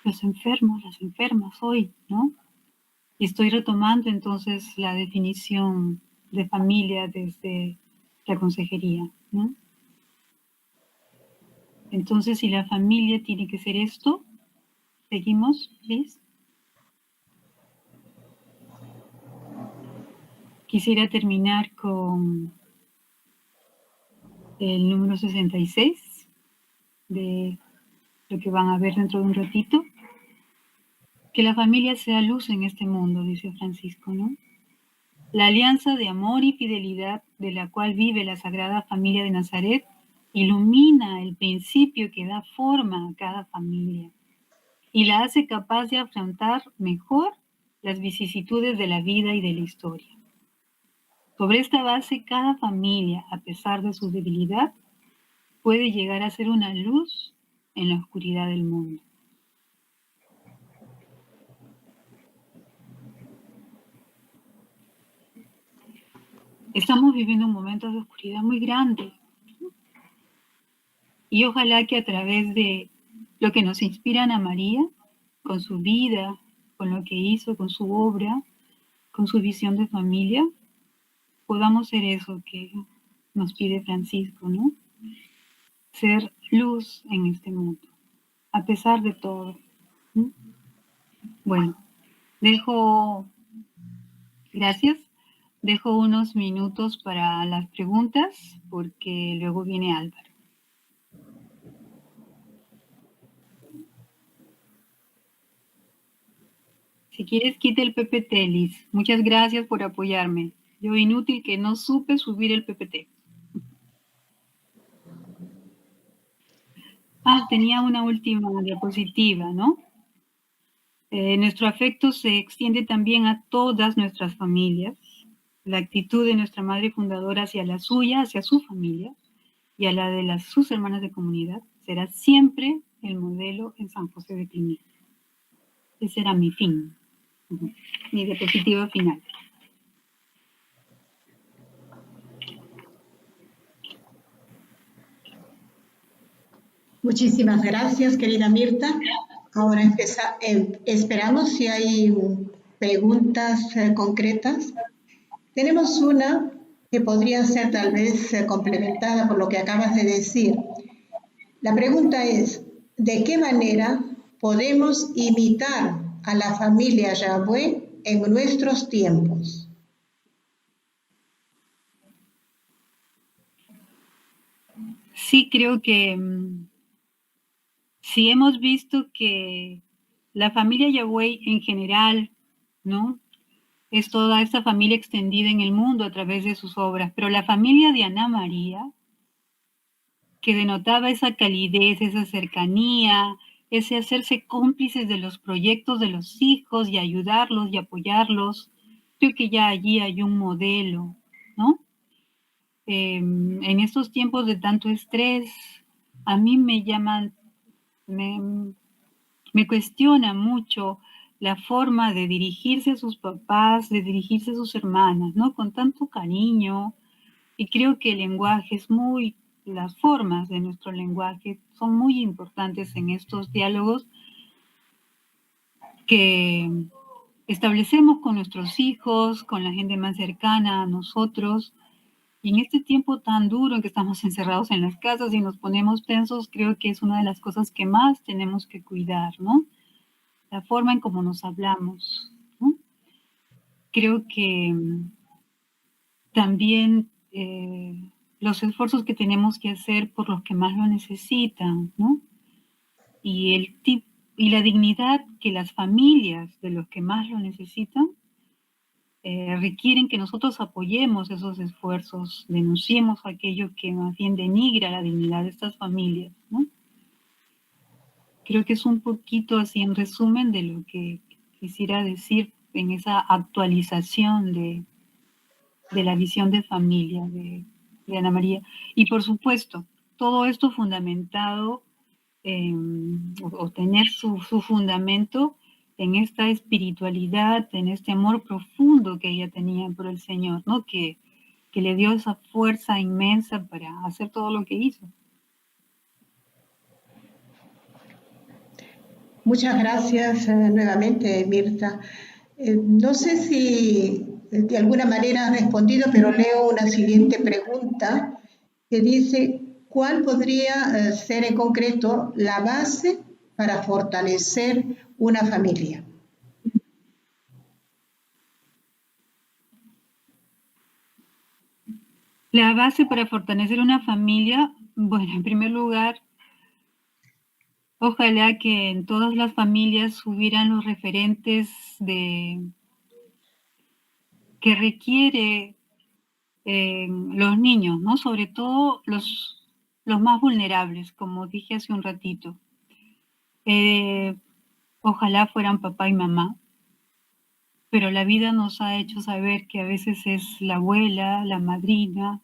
los enfermos, las enfermas hoy, ¿no? Y estoy retomando entonces la definición de familia desde la consejería, ¿no? Entonces, si la familia tiene que ser esto, seguimos, Liz. Quisiera terminar con el número 66 de lo que van a ver dentro de un ratito. Que la familia sea luz en este mundo, dice Francisco, ¿no? La alianza de amor y fidelidad de la cual vive la Sagrada Familia de Nazaret ilumina el principio que da forma a cada familia y la hace capaz de afrontar mejor las vicisitudes de la vida y de la historia. Sobre esta base, cada familia, a pesar de su debilidad, puede llegar a ser una luz en la oscuridad del mundo. Estamos viviendo momentos de oscuridad muy grandes. Y ojalá que a través de lo que nos inspira Ana María, con su vida, con lo que hizo, con su obra, con su visión de familia, podamos ser eso que nos pide Francisco, ¿no? Ser luz en este mundo, a pesar de todo. ¿Mm? Bueno, gracias. Dejo unos minutos para las preguntas porque luego viene Álvaro. Si quieres, quita el PPT, Liz. Muchas gracias por apoyarme. Yo inútil que no supe subir el PPT. Tenía una última diapositiva, ¿no? Nuestro afecto se extiende también a todas nuestras familias. La actitud de nuestra madre fundadora hacia la suya, hacia su familia, y a la de sus hermanas de comunidad, será siempre el modelo en San José de Cliní. Ese era mi fin, mi diapositiva final. Muchísimas gracias, querida Mirta. Ahora esperamos si hay preguntas concretas. Tenemos una que podría ser tal vez complementada por lo que acabas de decir. La pregunta es, ¿de qué manera podemos imitar a la familia Yahweh en nuestros tiempos? Sí, creo que si hemos visto que la familia Yahweh en general, ¿no? Es toda esta familia extendida en el mundo a través de sus obras, pero la familia de Ana María, que denotaba esa calidez, esa cercanía, ese hacerse cómplices de los proyectos de los hijos y ayudarlos y apoyarlos, creo que ya allí hay un modelo, ¿no? En estos tiempos de tanto estrés, a mí me cuestiona mucho la forma de dirigirse a sus papás, de dirigirse a sus hermanas, ¿no? Con tanto cariño. Y creo que el lenguaje las formas de nuestro lenguaje son muy importantes en estos diálogos que establecemos con nuestros hijos, con la gente más cercana a nosotros. Y en este tiempo tan duro en que estamos encerrados en las casas y nos ponemos tensos, creo que es una de las cosas que más tenemos que cuidar, ¿no? La forma en cómo nos hablamos, ¿no? Creo que también los esfuerzos que tenemos que hacer por los que más lo necesitan, ¿no? Y la dignidad que las familias de los que más lo necesitan requieren que nosotros apoyemos esos esfuerzos, denunciemos aquello que más bien denigra la dignidad de estas familias, ¿no? Creo que es un poquito así en resumen de lo que quisiera decir en esa actualización de la visión de familia de Ana María. Y por supuesto, todo esto fundamentado o tener su fundamento en esta espiritualidad, en este amor profundo que ella tenía por el Señor, ¿no? Que le dio esa fuerza inmensa para hacer todo lo que hizo. Muchas gracias nuevamente, Mirta. No sé si de alguna manera has respondido, pero leo una siguiente pregunta que dice, ¿cuál podría ser en concreto la base para fortalecer una familia? La base para fortalecer una familia, bueno, en primer lugar, ojalá que en todas las familias hubieran los referentes que requiere los niños, ¿no? Sobre todo los más vulnerables, como dije hace un ratito. Ojalá fueran papá y mamá, pero la vida nos ha hecho saber que a veces es la abuela, la madrina.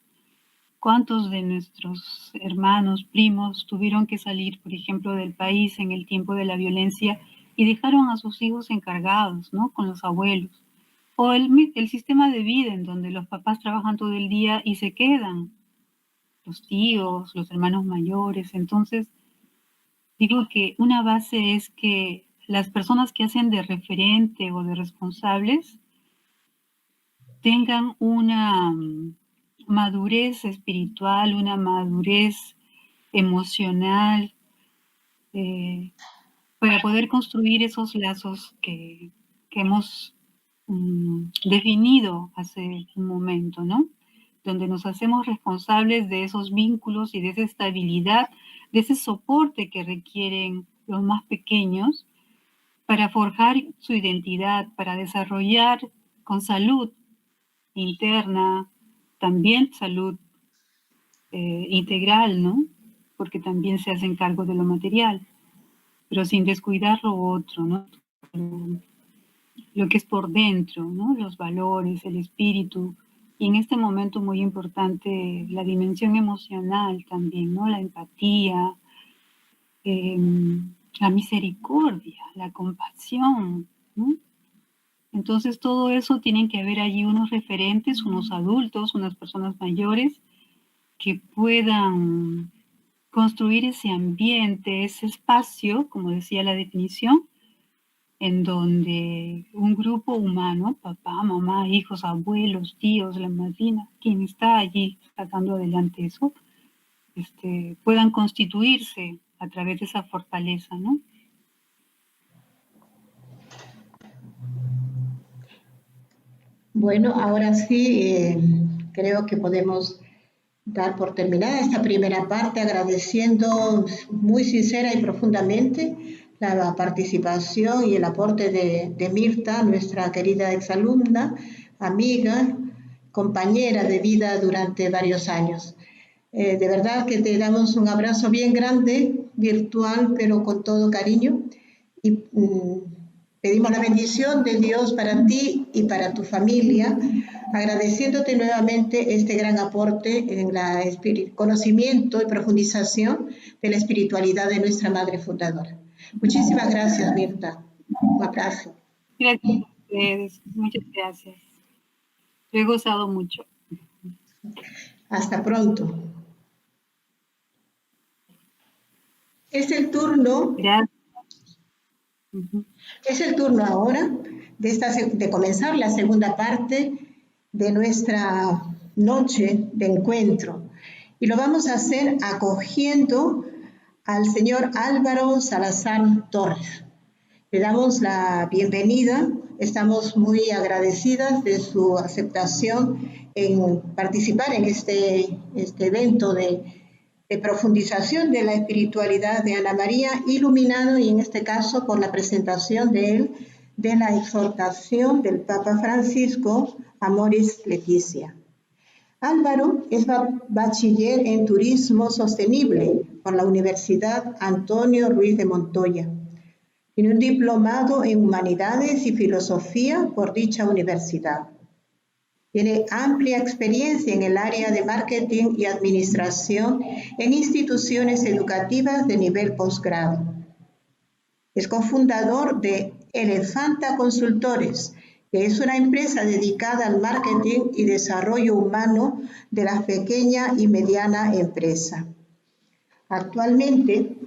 ¿Cuántos de nuestros hermanos, primos tuvieron que salir, por ejemplo, del país en el tiempo de la violencia y dejaron a sus hijos encargados, ¿no? Con los abuelos? O el sistema de vida en donde los papás trabajan todo el día y se quedan, los tíos, los hermanos mayores. Entonces, digo que una base es que las personas que hacen de referente o de responsables tengan una madurez espiritual, una madurez emocional, para poder construir esos lazos que hemos definido hace un momento, ¿no? Donde nos hacemos responsables de esos vínculos y de esa estabilidad, de ese soporte que requieren los más pequeños para forjar su identidad, para desarrollar con salud interna, también salud integral, ¿no? Porque también se hacen cargo de lo material, pero sin descuidar lo otro, ¿no? Lo que es por dentro, ¿no? Los valores, el espíritu, y en este momento muy importante la dimensión emocional también, ¿no? La empatía, la misericordia, la compasión, ¿no? Entonces todo eso tienen que haber allí unos referentes, unos adultos, unas personas mayores que puedan construir ese ambiente, ese espacio, como decía la definición, en donde un grupo humano, papá, mamá, hijos, abuelos, tíos, la madrina, quien está allí sacando adelante eso, puedan constituirse a través de esa fortaleza, ¿no? Bueno, ahora sí, creo que podemos dar por terminada esta primera parte agradeciendo muy sincera y profundamente la participación y el aporte de Mirta, nuestra querida exalumna, amiga, compañera de vida durante varios años. De verdad que te damos un abrazo bien grande, virtual, pero con todo cariño. Y pedimos la bendición de Dios para ti y para tu familia, agradeciéndote nuevamente este gran aporte en el conocimiento y profundización de la espiritualidad de nuestra Madre Fundadora. Muchísimas gracias, Mirta. Un abrazo. Gracias a ustedes, muchas gracias. Lo he gozado mucho. Hasta pronto. Es el turno. Gracias. Es el turno ahora de comenzar la segunda parte de nuestra noche de encuentro. Y lo vamos a hacer acogiendo al señor Álvaro Salazar Torres. Le damos la bienvenida. Estamos muy agradecidas de su aceptación en participar en este evento de profundización de la espiritualidad de Ana María, iluminado y en este caso por la presentación de él de la exhortación del Papa Francisco Amoris Laetitia. Álvaro es bachiller en Turismo Sostenible por la Universidad Antonio Ruiz de Montoya. Tiene un diplomado en Humanidades y Filosofía por dicha universidad. Tiene amplia experiencia en el área de marketing y administración en instituciones educativas de nivel posgrado. Es cofundador de Elefanta Consultores, que es una empresa dedicada al marketing y desarrollo humano de la pequeña y mediana empresa. Actualmente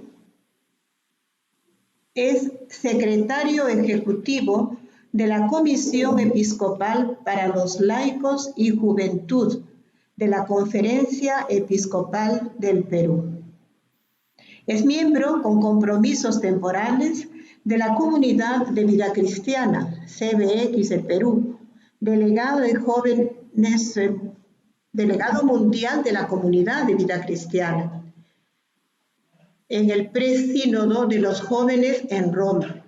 es secretario ejecutivo de la Comisión Episcopal para los Laicos y Juventud de la Conferencia Episcopal del Perú. Es miembro con compromisos temporales de la Comunidad de Vida Cristiana, CBX del Perú, delegado de jóvenes delegado mundial de la Comunidad de Vida Cristiana, en el Presínodo de los Jóvenes en Roma.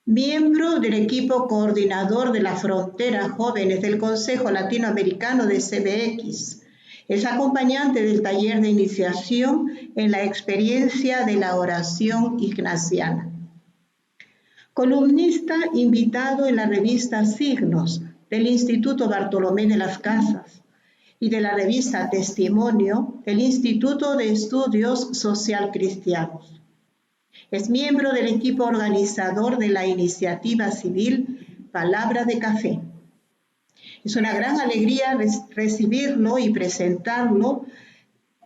Miembro del equipo coordinador de la Frontera Jóvenes del Consejo Latinoamericano de CBX. Es acompañante del taller de iniciación en la experiencia de la oración ignaciana. Columnista invitado en la revista Signos del Instituto Bartolomé de las Casas y de la revista Testimonio del Instituto de Estudios Social Cristianos. Es miembro del equipo organizador de la iniciativa civil Palabra de Café. Es una gran alegría recibirlo y presentarlo,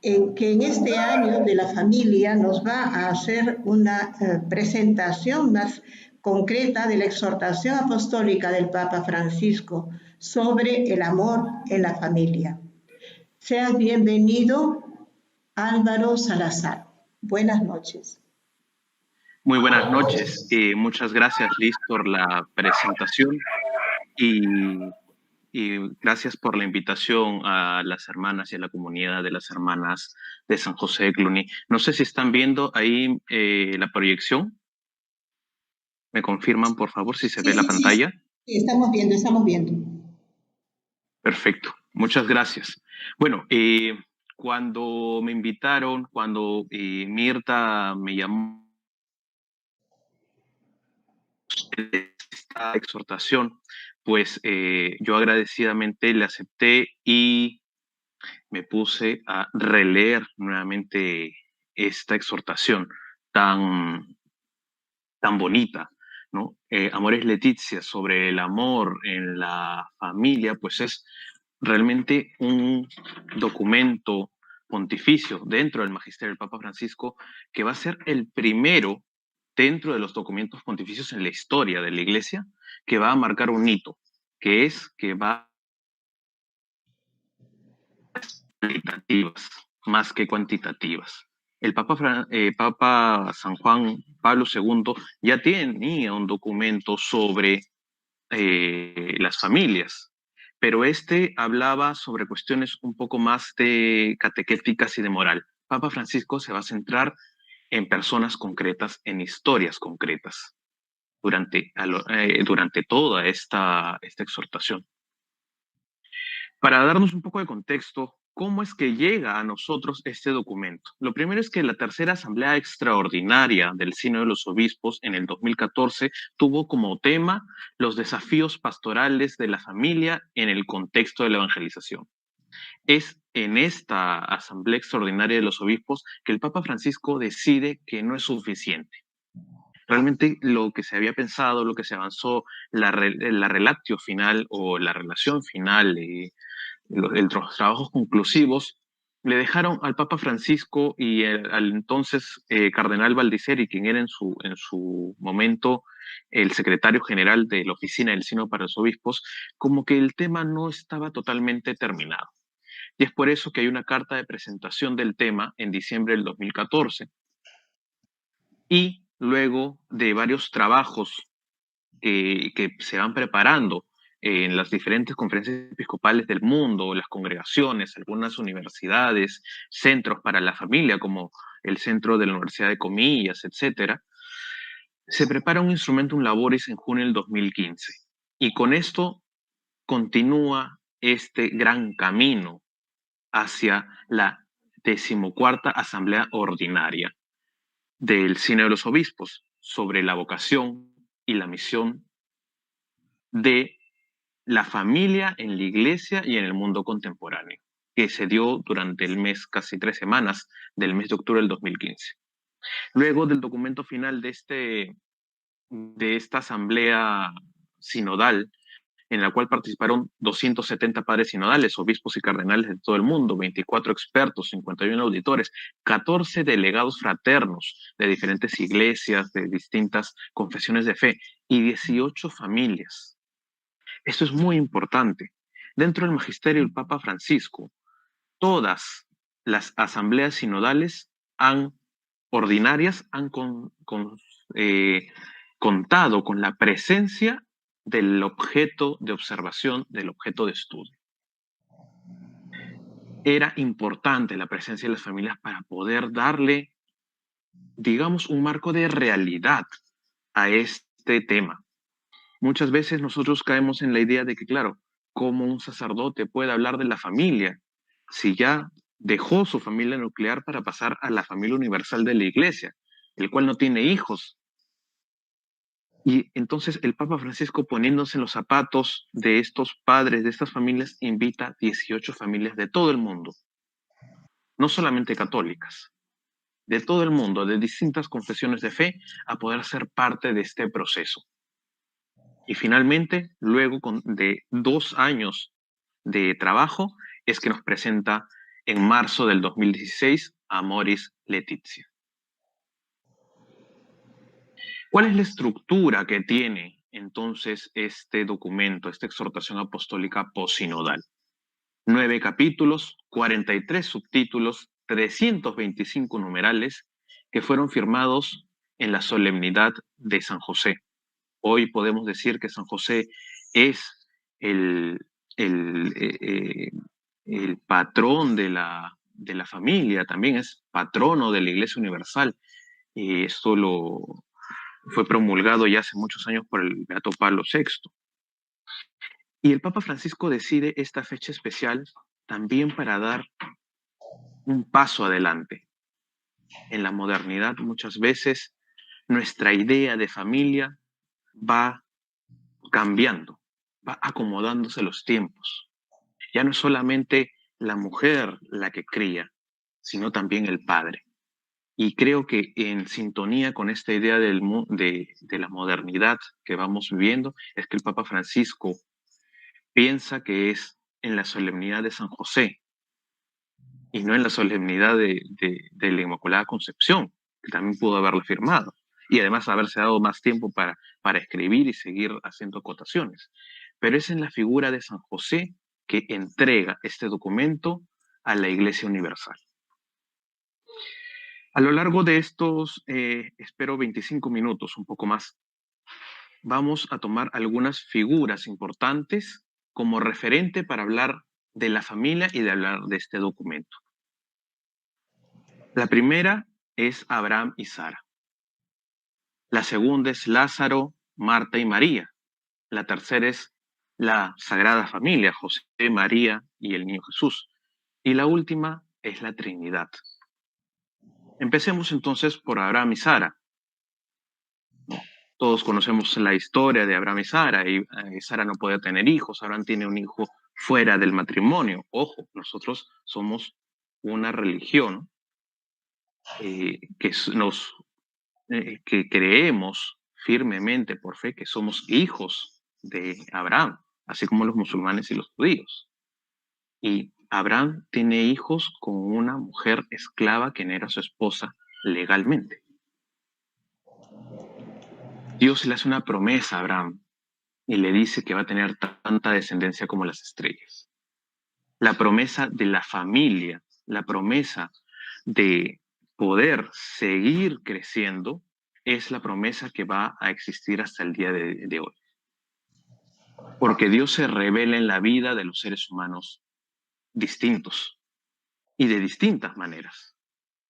que en este año de la familia nos va a hacer una presentación más concreta de la exhortación apostólica del Papa Francisco sobre el amor en la familia. Seas bienvenido, Álvaro Salazar. Buenas noches. Muy buenas noches. Muchas gracias, Liz, por la presentación y gracias por la invitación a las hermanas y a la comunidad de las hermanas de San José de Cluny. No sé si están viendo ahí la proyección. ¿Me confirman, por favor, si se ve la pantalla? Sí, estamos viendo. Perfecto. Muchas gracias. Bueno, cuando me invitaron, cuando Mirta me llamó esta exhortación, pues yo agradecidamente le acepté y me puse a releer nuevamente esta exhortación tan bonita, ¿no? Amores Letizia, sobre el amor en la familia, pues es realmente un documento pontificio dentro del magisterio del Papa Francisco que va a ser el primero dentro de los documentos pontificios en la historia de la Iglesia que va a marcar un hito, que es que va cualitativas más que cuantitativas. El Papa San Juan Pablo II ya tenía un documento sobre las familias, pero este hablaba sobre cuestiones un poco más de catequéticas y de moral. Papa Francisco se va a centrar en personas concretas, en historias concretas, durante toda esta exhortación. Para darnos un poco de contexto, ¿cómo es que llega a nosotros este documento? Lo primero es que la tercera asamblea extraordinaria del Sínodo de los Obispos en el 2014 tuvo como tema los desafíos pastorales de la familia en el contexto de la evangelización. Es en esta asamblea extraordinaria de los obispos que el Papa Francisco decide que no es suficiente. Realmente lo que se había pensado, lo que se avanzó, la relatio final o la relación final, los trabajos conclusivos, le dejaron al Papa Francisco y al entonces cardenal Baldisseri, quien era en su momento el secretario general de la oficina del Sínodo para los Obispos, como que el tema no estaba totalmente terminado. Y es por eso que hay una carta de presentación del tema en diciembre del 2014. Y luego de varios trabajos que se van preparando en las diferentes conferencias episcopales del mundo, las congregaciones, algunas universidades, centros para la familia, como el centro de la Universidad de Comillas, etc., se prepara un instrumentum laboris en junio del 2015. Y con esto continúa este gran camino hacia la 14ª Asamblea Ordinaria del Sínodo de los Obispos sobre la vocación y la misión de la familia en la Iglesia y en el mundo contemporáneo, que se dio durante el mes, casi 3 semanas, del mes de octubre del 2015. Luego del documento final de esta asamblea sinodal, en la cual participaron 270 padres sinodales, obispos y cardenales de todo el mundo, 24 expertos, 51 auditores, 14 delegados fraternos de diferentes iglesias, de distintas confesiones de fe, y 18 familias. Esto es muy importante. Dentro del magisterio del Papa Francisco, todas las asambleas sinodales ordinarias han contado con la presencia del objeto de observación, del objeto de estudio. era importante la presencia de las familias para poder darle, digamos, un marco de realidad a este tema. Muchas veces nosotros caemos en la idea de que, claro, ¿cómo un sacerdote puede hablar de la familia si ya dejó su familia nuclear para pasar a la familia universal de la iglesia, el cual no tiene hijos? Y entonces el Papa Francisco, poniéndose en los zapatos de estos padres, de estas familias, invita a 18 familias de todo el mundo, no solamente católicas, de todo el mundo, de distintas confesiones de fe, a poder ser parte de este proceso. Y finalmente, luego de 2 años de trabajo, es que nos presenta en marzo del 2016 a Amoris Laetitia. ¿Cuál es la estructura que tiene entonces este documento, esta exhortación apostólica posinodal? 9 capítulos, 43 subtítulos, 325 numerales que fueron firmados en la solemnidad de San José. Hoy podemos decir que San José es el, el, el patrón de la familia, también es patrono de la Iglesia Universal. Y esto fue promulgado ya hace muchos años por el Beato Pablo VI. Y el Papa Francisco decide esta fecha especial también para dar un paso adelante. En la modernidad muchas veces nuestra idea de familia va cambiando, va acomodándose los tiempos. Ya no es solamente la mujer la que cría, sino también el padre. Y creo que en sintonía con esta idea de la modernidad que vamos viviendo, es que el Papa Francisco piensa que es en la solemnidad de San José y no en la solemnidad de la Inmaculada Concepción, que también pudo haberla firmado. Y además haberse dado más tiempo para escribir y seguir haciendo acotaciones. Pero es en la figura de San José que entrega este documento a la Iglesia Universal. A lo largo de estos, espero 25 minutos, un poco más, vamos a tomar algunas figuras importantes como referente para hablar de la familia y de hablar de este documento. La primera es Abraham y Sara. La segunda es Lázaro, Marta y María. La tercera es la Sagrada Familia, José, María y el Niño Jesús. Y la última es la Trinidad. Empecemos entonces por Abraham y Sara. Todos conocemos la historia de Abraham y Sara, y Sara no podía tener hijos, Abraham tiene un hijo fuera del matrimonio. Ojo, nosotros somos una religión que creemos firmemente por fe que somos hijos de Abraham, así como los musulmanes y los judíos. Y Abraham tiene hijos con una mujer esclava que no era su esposa legalmente. Dios le hace una promesa a Abraham y le dice que va a tener tanta descendencia como las estrellas. La promesa de la familia, la promesa de poder seguir creciendo, es la promesa que va a existir hasta el día de hoy. Porque Dios se revela en la vida de los seres humanos distintos y de distintas maneras.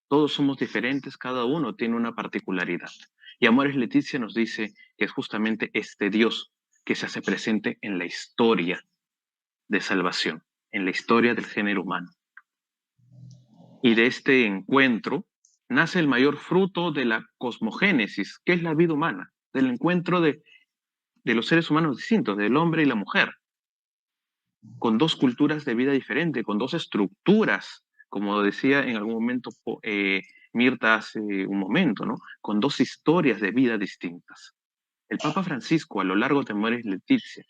Todos somos diferentes, cada uno tiene una particularidad. Y Amoris Laetitia nos dice que es justamente este Dios que se hace presente en la historia de salvación, en la historia del género humano. Y de este encuentro nace el mayor fruto de la cosmogénesis, que es la vida humana, del encuentro de los seres humanos distintos, del hombre y la mujer, con dos culturas de vida diferentes, con dos estructuras, como decía en algún momento Mirta hace un momento, ¿no? Con dos historias de vida distintas. El Papa Francisco, a lo largo de Amoris Laetitia,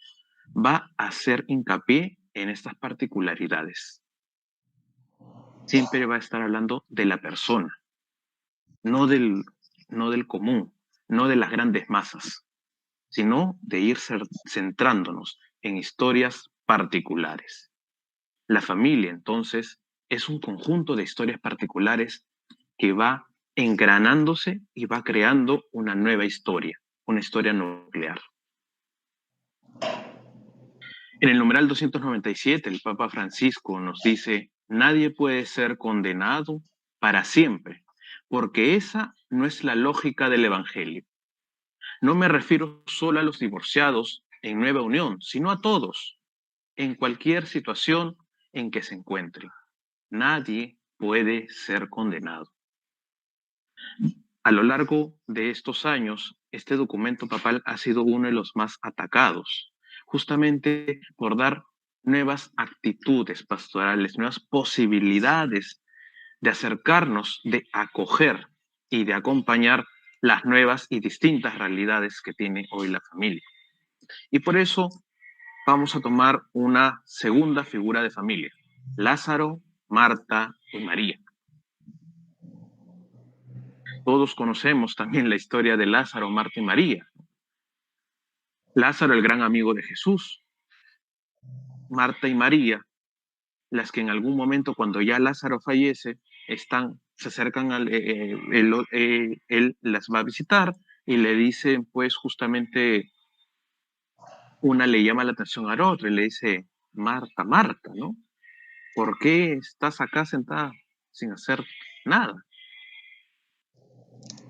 va a hacer hincapié en estas particularidades. Siempre va a estar hablando de la persona, no del común, no de las grandes masas, sino de ir centrándonos en historias particulares. La familia, entonces, es un conjunto de historias particulares que va engranándose y va creando una nueva historia, una historia nuclear. En el numeral 297, el Papa Francisco nos dice Nadie puede ser condenado para siempre, porque esa no es la lógica del Evangelio. No me refiero solo a los divorciados en nueva unión, sino a todos, en cualquier situación en que se encuentren. Nadie puede ser condenado. A lo largo de estos años, este documento papal ha sido uno de los más atacados, justamente por dar nuevas actitudes pastorales, nuevas posibilidades de acercarnos, de acoger y de acompañar las nuevas y distintas realidades que tiene hoy la familia. Y por eso vamos a tomar una segunda figura de familia, Lázaro, Marta y María. Todos conocemos también la historia de Lázaro, Marta y María. Lázaro, el gran amigo de Jesús. Marta y María, las que en algún momento, cuando ya Lázaro fallece, se acercan él las va a visitar y le dice, pues justamente, una le llama la atención a la otra y le dice, Marta, Marta, ¿no? ¿Por qué estás acá sentada sin hacer nada?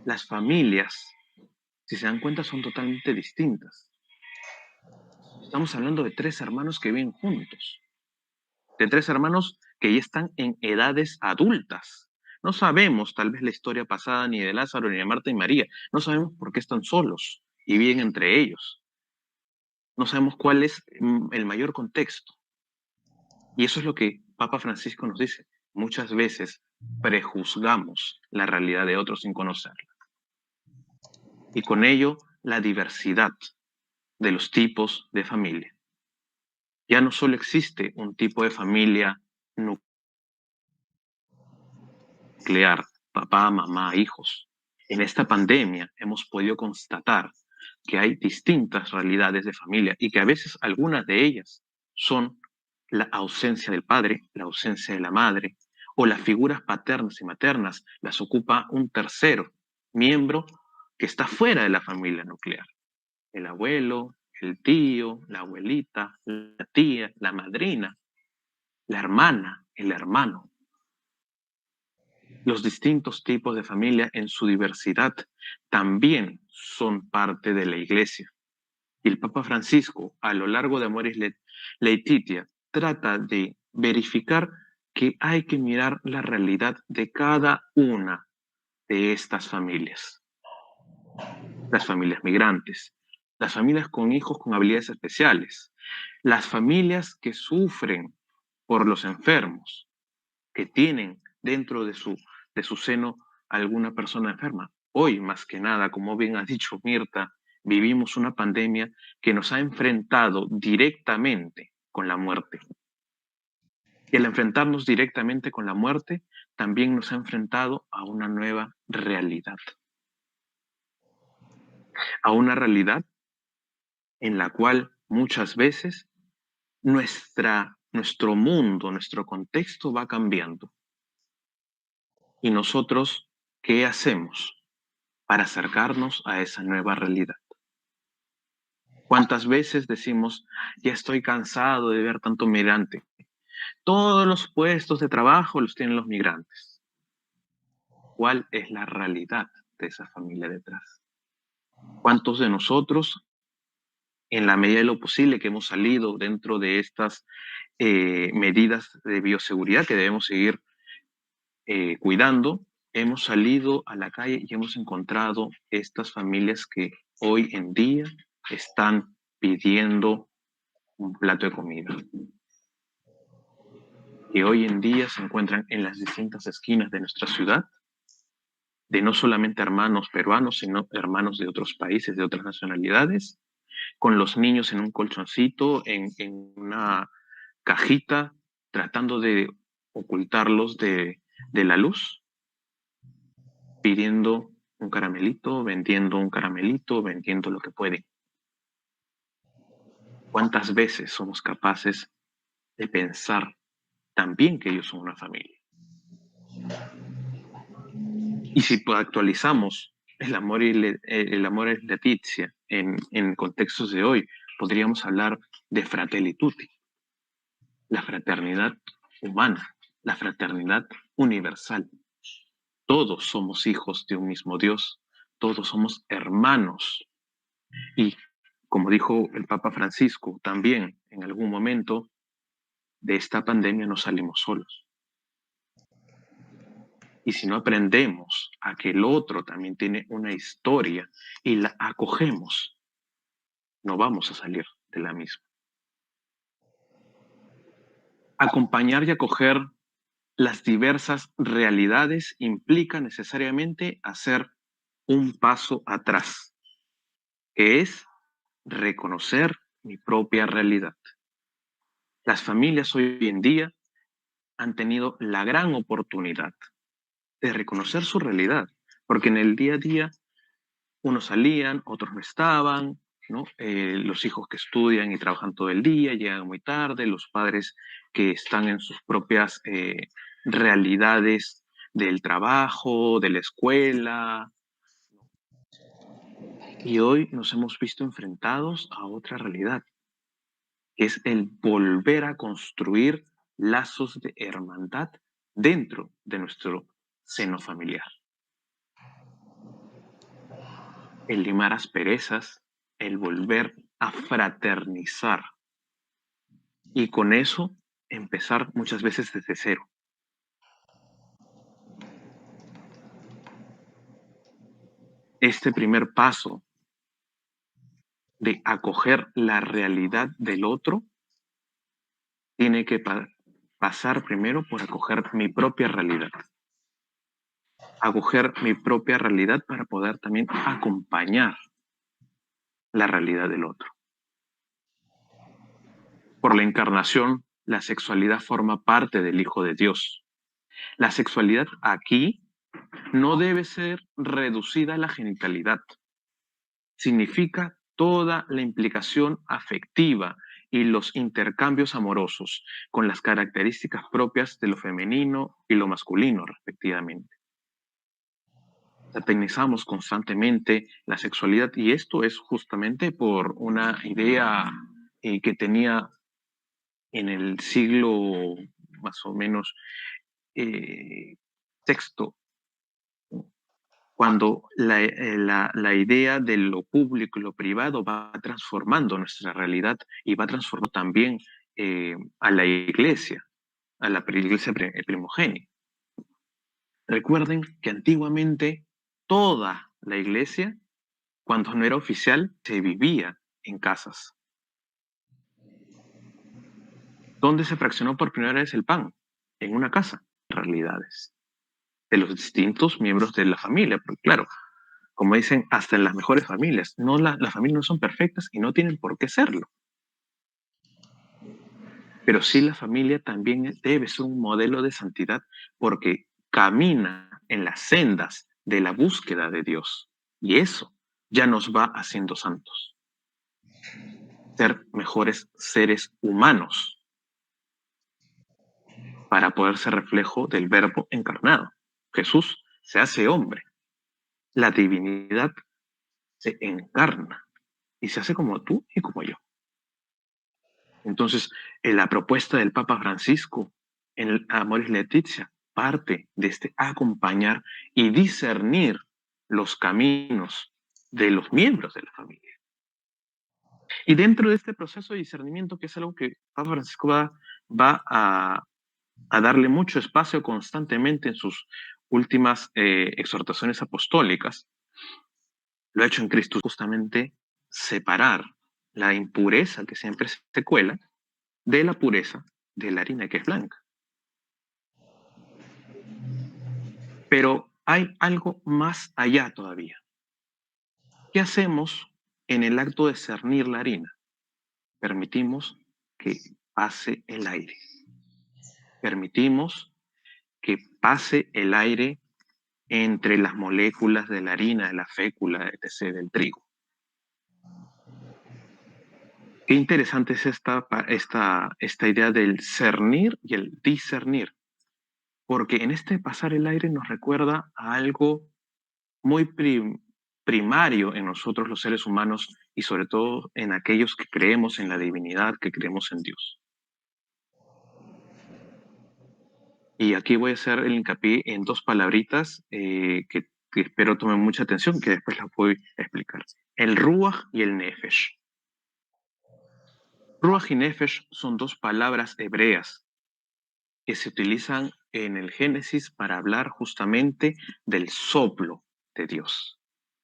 Las familias, si se dan cuenta, son totalmente distintas. Estamos hablando de 3 hermanos que viven juntos, de 3 hermanos que ya están en edades adultas. No sabemos tal vez la historia pasada ni de Lázaro ni de Marta y María. No sabemos por qué están solos y viven entre ellos. No sabemos cuál es el mayor contexto. Y eso es lo que Papa Francisco nos dice. Muchas veces prejuzgamos la realidad de otros sin conocerla. Y con ello, la diversidad de los tipos de familia. Ya no solo existe un tipo de familia nuclear, papá, mamá, hijos. En esta pandemia hemos podido constatar que hay distintas realidades de familia y que a veces algunas de ellas son la ausencia del padre, la ausencia de la madre, o las figuras paternas y maternas las ocupa un tercero miembro que está fuera de la familia nuclear. El abuelo, el tío, la abuelita, la tía, la madrina, la hermana, el hermano. Los distintos tipos de familia en su diversidad también son parte de la Iglesia. Y el Papa Francisco, a lo largo de Amoris Laetitia, trata de verificar que hay que mirar la realidad de cada una de estas familias. Las familias migrantes, las familias con hijos con habilidades especiales, las familias que sufren por los enfermos, que tienen dentro de su seno alguna persona enferma. Hoy, más que nada, como bien ha dicho Mirta, vivimos una pandemia que nos ha enfrentado directamente con la muerte. Y al enfrentarnos directamente con la muerte, también nos ha enfrentado a una nueva realidad. A una realidad en la cual muchas veces nuestro mundo, nuestro contexto va cambiando. ¿Y nosotros qué hacemos para acercarnos a esa nueva realidad? ¿Cuántas veces decimos, ya estoy cansado de ver tanto migrante? Todos los puestos de trabajo los tienen los migrantes. ¿Cuál es la realidad de esa familia detrás? ¿Cuántos de nosotros, en la medida de lo posible que hemos salido dentro de estas medidas de bioseguridad que debemos seguir cuidando, hemos salido a la calle y hemos encontrado estas familias que hoy en día están pidiendo un plato de comida? Que hoy en día se encuentran en las distintas esquinas de nuestra ciudad, de no solamente hermanos peruanos, sino hermanos de otros países, de otras nacionalidades, con los niños en un colchoncito, en una cajita, tratando de ocultarlos de la luz, pidiendo un caramelito, vendiendo un caramelito, vendiendo lo que pueden. ¿Cuántas veces somos capaces de pensar también que ellos son una familia? Y si actualizamos el amor es Laetitia en contextos de hoy, podríamos hablar de Fratelli Tutti, la fraternidad humana, la fraternidad universal. Todos somos hijos de un mismo Dios, todos somos hermanos. Y como dijo el Papa Francisco, también en algún momento de esta pandemia no salimos solos. Y si no aprendemos a que el otro también tiene una historia y la acogemos, no vamos a salir de la misma. Acompañar y acoger las diversas realidades implica necesariamente hacer un paso atrás, que es reconocer mi propia realidad. Las familias hoy en día han tenido la gran oportunidad de reconocer su realidad, porque en el día a día unos salían, otros no estaban, ¿no? Los hijos que estudian y trabajan todo el día, llegan muy tarde, los padres que están en sus propias realidades del trabajo, de la escuela. Y hoy nos hemos visto enfrentados a otra realidad, que es el volver a construir lazos de hermandad dentro de nuestro seno familiar. El limar asperezas, el volver a fraternizar. Y con eso empezar muchas veces desde cero. Este primer paso de acoger la realidad del otro tiene que pasar primero por acoger mi propia realidad. Acoger mi propia realidad para poder también acompañar la realidad del otro. Por la encarnación, la sexualidad forma parte del Hijo de Dios. La sexualidad aquí no debe ser reducida a la genitalidad. Significa toda la implicación afectiva y los intercambios amorosos con las características propias de lo femenino y lo masculino, respectivamente. Satanizamos constantemente la sexualidad y esto es justamente por una idea que tenía en el siglo más o menos sexto, cuando la idea de lo público y lo privado va transformando nuestra realidad y va transformando también a la iglesia primogénita. Recuerden que antiguamente toda la iglesia, cuando no era oficial, se vivía en casas. ¿Dónde se fraccionó por primera vez el pan? En una casa, realidades de los distintos miembros de la familia, porque claro, como dicen, hasta en las mejores familias, las familias no son perfectas y no tienen por qué serlo. Pero sí la familia también debe ser un modelo de santidad porque camina en las sendas de la búsqueda de Dios. Y eso ya nos va haciendo santos. Ser mejores seres humanos para poder ser reflejo del Verbo encarnado. Jesús se hace hombre. La divinidad se encarna y se hace como tú y como yo. Entonces, la propuesta del Papa Francisco en el Amoris Laetitia parte de este acompañar y discernir los caminos de los miembros de la familia. Y dentro de este proceso de discernimiento, que es algo que Papa Francisco va a darle mucho espacio constantemente en sus últimas exhortaciones apostólicas, lo ha hecho en Cristo, justamente separar la impureza que siempre se cuela de la pureza de la harina que es blanca. Pero hay algo más allá todavía. ¿Qué hacemos en el acto de cernir la harina? Permitimos que pase el aire. Permitimos que pase el aire entre las moléculas de la harina, de la fécula, etc., del trigo. Qué interesante es esta idea del cernir y el discernir, porque en este pasar el aire nos recuerda a algo muy primario en nosotros los seres humanos y sobre todo en aquellos que creemos en la divinidad, que creemos en Dios. Y aquí voy a hacer el hincapié en dos palabritas que espero tomen mucha atención, que después las voy a explicar. El Ruach y el Nefesh. Ruach y Nefesh son dos palabras hebreas que se utilizan en el Génesis para hablar justamente del soplo de Dios.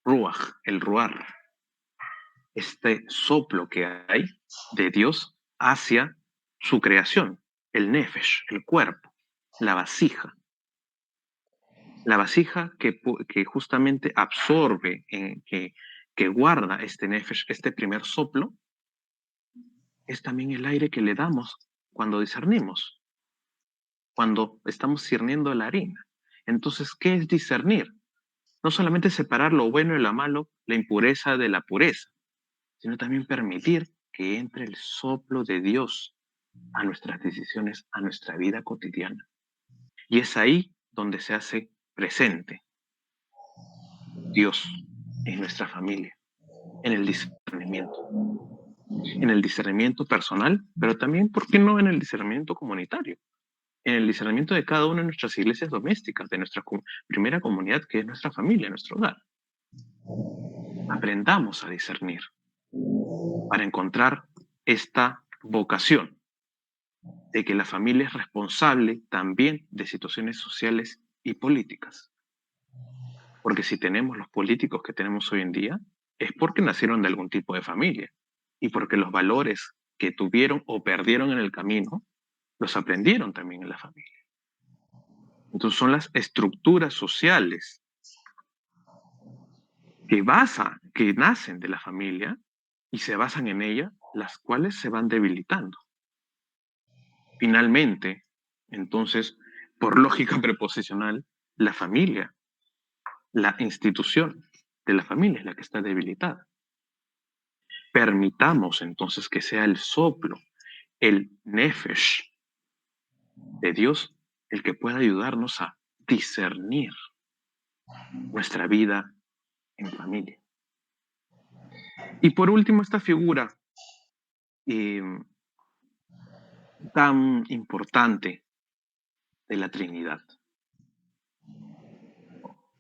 Ruach, el ruar, este soplo que hay de Dios hacia su creación, el Nefesh, el cuerpo, la vasija. La vasija que justamente absorbe, que guarda este Nefesh, este primer soplo, es también el aire que le damos cuando discernimos, cuando estamos discerniendo la harina. Entonces, ¿qué es discernir? No solamente separar lo bueno y lo malo, la impureza de la pureza, sino también permitir que entre el soplo de Dios a nuestras decisiones, a nuestra vida cotidiana. Y es ahí donde se hace presente Dios en nuestra familia, en el discernimiento personal, pero también, ¿por qué no en el discernimiento comunitario? En el discernimiento de cada una de nuestras iglesias domésticas, de nuestra primera comunidad, que es nuestra familia, nuestro hogar. Aprendamos a discernir para encontrar esta vocación de que la familia es responsable también de situaciones sociales y políticas. Porque si tenemos los políticos que tenemos hoy en día, es porque nacieron de algún tipo de familia y porque los valores que tuvieron o perdieron en el camino, los aprendieron también en la familia. Entonces son las estructuras sociales que nacen de la familia y se basan en ella, las cuales se van debilitando. Finalmente, entonces, por lógica preposicional, la familia, la institución de la familia es la que está debilitada. Permitamos entonces que sea el soplo, el nefesh de Dios, el que pueda ayudarnos a discernir nuestra vida en familia. Y por último, esta figura tan importante de la Trinidad.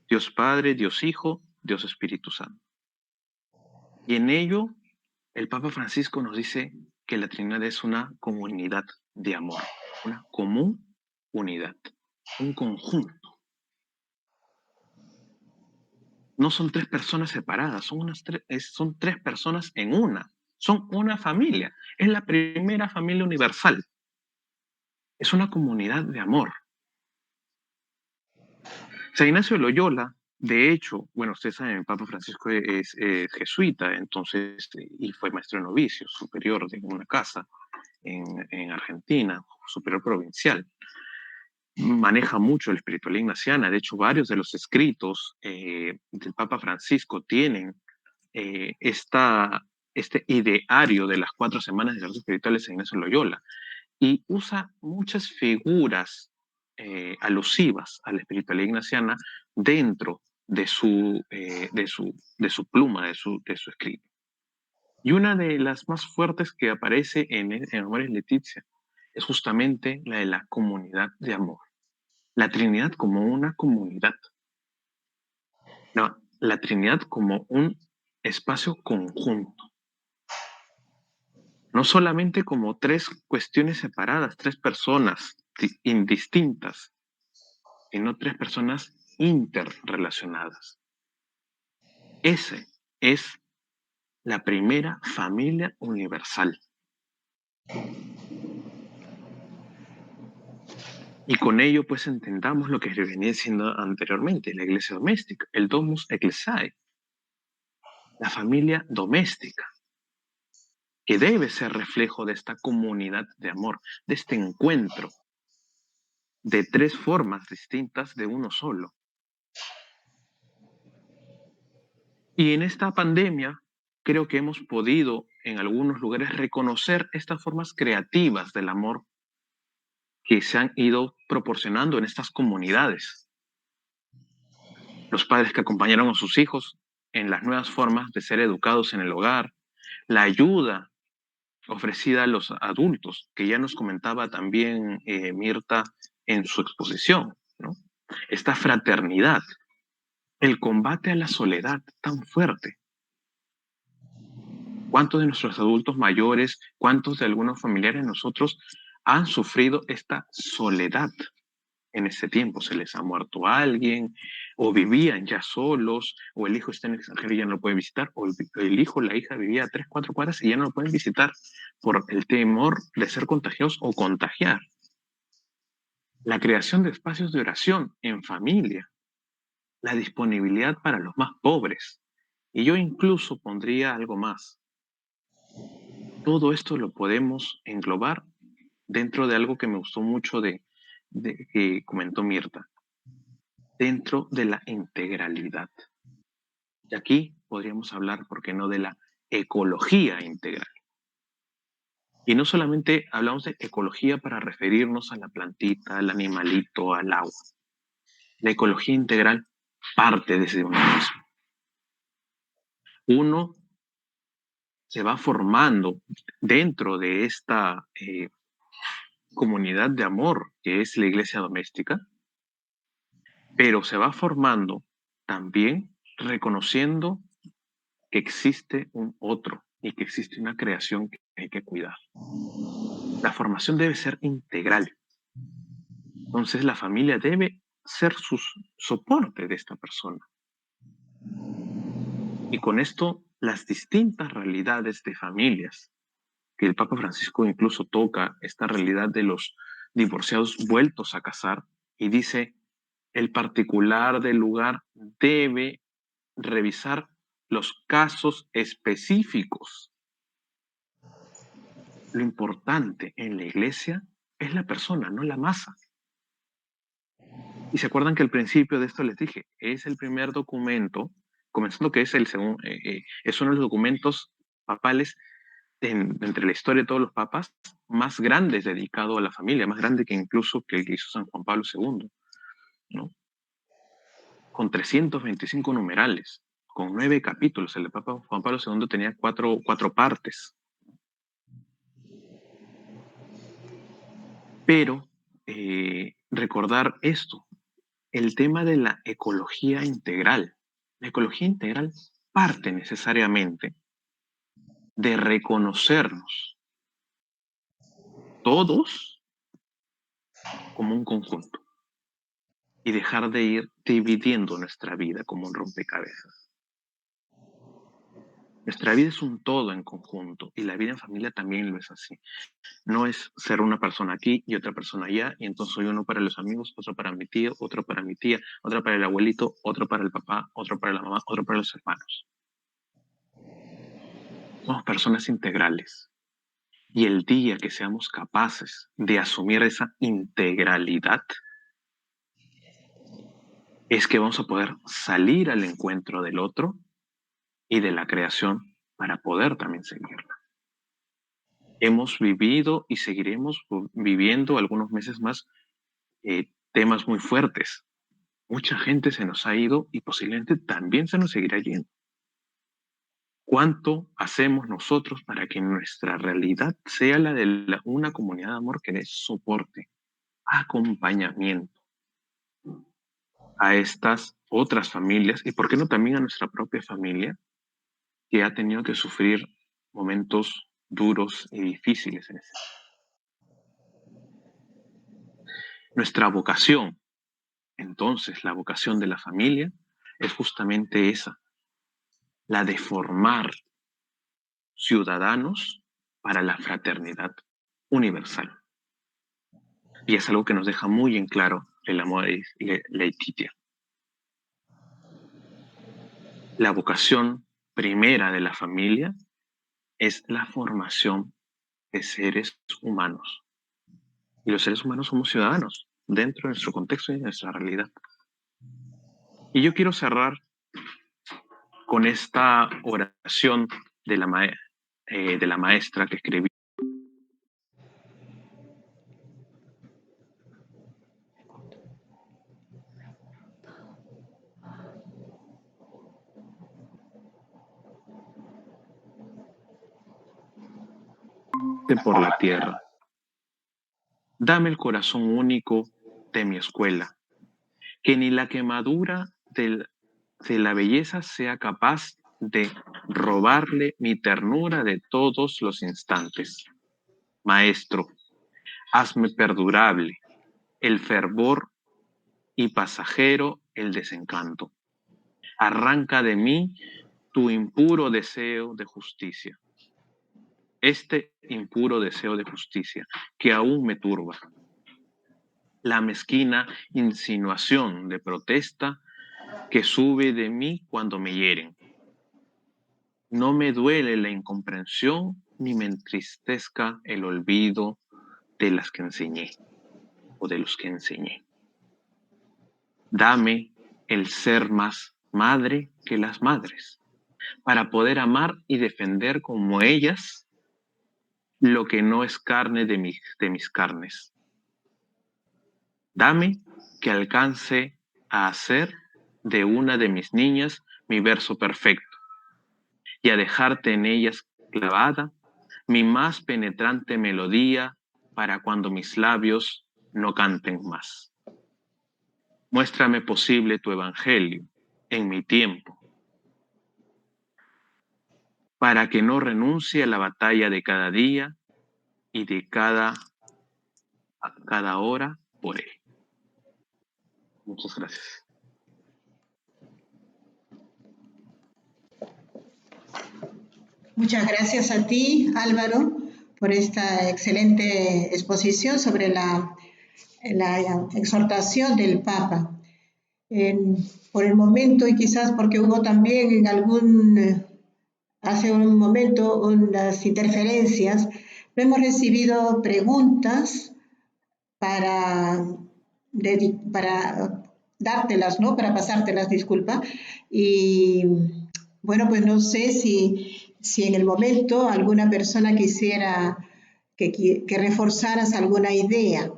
Dios Padre, Dios Hijo, Dios Espíritu Santo. Y en ello, el Papa Francisco nos dice que la Trinidad es una comunidad de amor, una común unidad, un conjunto. No son tres personas separadas, son tres personas en una. Son una familia. Es la primera familia universal. Es una comunidad de amor. San Ignacio de Loyola, de hecho, bueno, ustedes saben, el Papa Francisco es jesuita, entonces, y fue maestro de novicio, superior de una casa en Argentina, superior provincial. Maneja mucho la espiritualidad ignaciana. De hecho, varios de los escritos del Papa Francisco tienen este ideario de las 4 semanas de ejercicios espirituales en Ignacio de Loyola, y usa muchas figuras alusivas a la espiritualidad ignaciana dentro de su pluma, de su escrito. Y una de las más fuertes que aparece en Memorias Letizia es justamente la de la comunidad de amor. La Trinidad como una comunidad. No, la Trinidad como un espacio conjunto. No solamente como tres cuestiones separadas, tres personas indistintas, sino tres personas interrelacionadas. Esa es la primera familia universal. Y con ello, pues, entendamos lo que venía diciendo anteriormente, la iglesia doméstica, el domus ecclesiae, la familia doméstica, que debe ser reflejo de esta comunidad de amor, de este encuentro de tres formas distintas de uno solo. Y en esta pandemia, creo que hemos podido en algunos lugares reconocer estas formas creativas del amor que se han ido proporcionando en estas comunidades. Los padres que acompañaron a sus hijos en las nuevas formas de ser educados en el hogar, la ayuda ofrecida a los adultos, que ya nos comentaba también Mirta en su exposición, ¿no? Esta fraternidad, el combate a la soledad tan fuerte. ¿Cuántos de nuestros adultos mayores, cuántos de algunos familiares de nosotros han sufrido esta soledad en ese tiempo? Se les ha muerto alguien, o vivían ya solos, o el hijo está en el extranjero y ya no lo pueden visitar, o el hijo o la hija vivía a 3, 4 cuadras y ya no lo pueden visitar por el temor de ser contagiados o contagiar. La creación de espacios de oración en familia, la disponibilidad para los más pobres. Y yo incluso pondría algo más. Todo esto lo podemos englobar dentro de algo que me gustó mucho de que comentó Mirta, dentro de la integralidad. Y aquí podríamos hablar, ¿por qué no?, de la ecología integral. Y no solamente hablamos de ecología para referirnos a la plantita, al animalito, al agua. La ecología integral parte desde uno mismo. Uno se va formando dentro de esta comunidad de amor que es la iglesia doméstica, pero se va formando también reconociendo que existe un otro y que existe una creación que hay que cuidar. La formación debe ser integral. Entonces la familia debe ser su soporte de esta persona. Y con esto, las distintas realidades de familias, que el Papa Francisco incluso toca esta realidad de los divorciados vueltos a casar y dice, el particular del lugar debe revisar los casos específicos. Lo importante en la iglesia es la persona, no la masa. Y se acuerdan que al principio de esto les dije, es el primer documento, comenzando que es es uno de los documentos papales entre la historia de todos los papas más grandes dedicado a la familia, más grande que incluso que el que hizo San Juan Pablo II, ¿no? Con 325 numerales, con 9 capítulos. El de Papa Juan Pablo II tenía cuatro partes. Pero recordar esto, el tema de la ecología integral. La ecología integral parte necesariamente de reconocernos todos como un conjunto y dejar de ir dividiendo nuestra vida como un rompecabezas. Nuestra vida es un todo en conjunto y la vida en familia también lo es así. No es ser una persona aquí y otra persona allá, y entonces soy uno para los amigos, otro para mi tío, otro para mi tía, otro para el abuelito, otro para el papá, otro para la mamá, otro para los hermanos. Somos personas integrales. Y el día que seamos capaces de asumir esa integralidad, es que vamos a poder salir al encuentro del otro y de la creación para poder también seguirla. Hemos vivido y seguiremos viviendo algunos meses más temas muy fuertes. Mucha gente se nos ha ido y posiblemente también se nos seguirá yendo. ¿Cuánto hacemos nosotros para que nuestra realidad sea la de una comunidad de amor que dé soporte, acompañamiento a estas otras familias y, por qué no, también a nuestra propia familia que ha tenido que sufrir momentos duros y difíciles en ese tiempo? Nuestra vocación, entonces, la vocación de la familia es justamente esa, la de formar ciudadanos para la fraternidad universal. Y es algo que nos deja muy en claro el amor y Laetitia. La vocación primera de la familia es la formación de seres humanos. Y los seres humanos somos ciudadanos dentro de nuestro contexto y de nuestra realidad. Y yo quiero cerrar con esta oración de la maestra que escribí. Por la tierra. Dame el corazón único de mi escuela, que ni la quemadura de la belleza sea capaz de robarle mi ternura de todos los instantes. Maestro, hazme perdurable el fervor y pasajero el desencanto. Arranca de mí tu impuro deseo de justicia. Este impuro deseo de justicia que aún me turba. La mezquina insinuación de protesta que sube de mí cuando me hieren. No me duele la incomprensión ni me entristezca el olvido de las que enseñé o de los que enseñé. Dame el ser más madre que las madres, para poder amar y defender como ellas lo que no es carne de mis carnes. Dame que alcance a hacer de una de mis niñas mi verso perfecto y a dejarte en ellas clavada mi más penetrante melodía para cuando mis labios no canten más. Muéstrame posible tu evangelio en mi tiempo, para que no renuncie a la batalla de cada día y de cada hora por él. Muchas gracias. Muchas gracias a ti, Álvaro, por esta excelente exposición sobre la exhortación del Papa. Por el momento, y quizás porque hubo también hace un momento unas interferencias, no hemos recibido preguntas para dártelas, ¿no? Para pasártelas, disculpa. Y bueno, pues no sé si en el momento alguna persona quisiera que reforzaras alguna idea.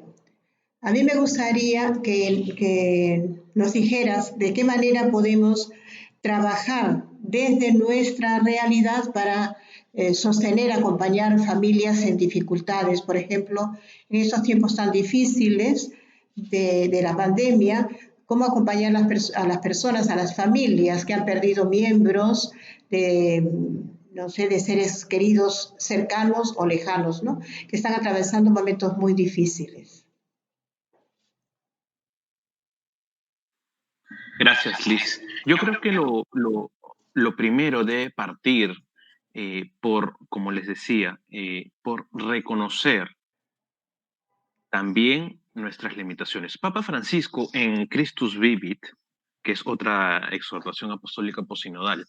A mí me gustaría que nos dijeras de qué manera podemos trabajar desde nuestra realidad para sostener, acompañar familias en dificultades. Por ejemplo, en estos tiempos tan difíciles de la pandemia, cómo acompañar a las personas, a las familias que han perdido miembros no sé, de seres queridos cercanos o lejanos, ¿no? Que están atravesando momentos muy difíciles. Gracias, Liz. Yo creo que lo primero debe partir por, como les decía, por reconocer también nuestras limitaciones. Papa Francisco en Christus Vivit, que es otra exhortación apostólica posinodal,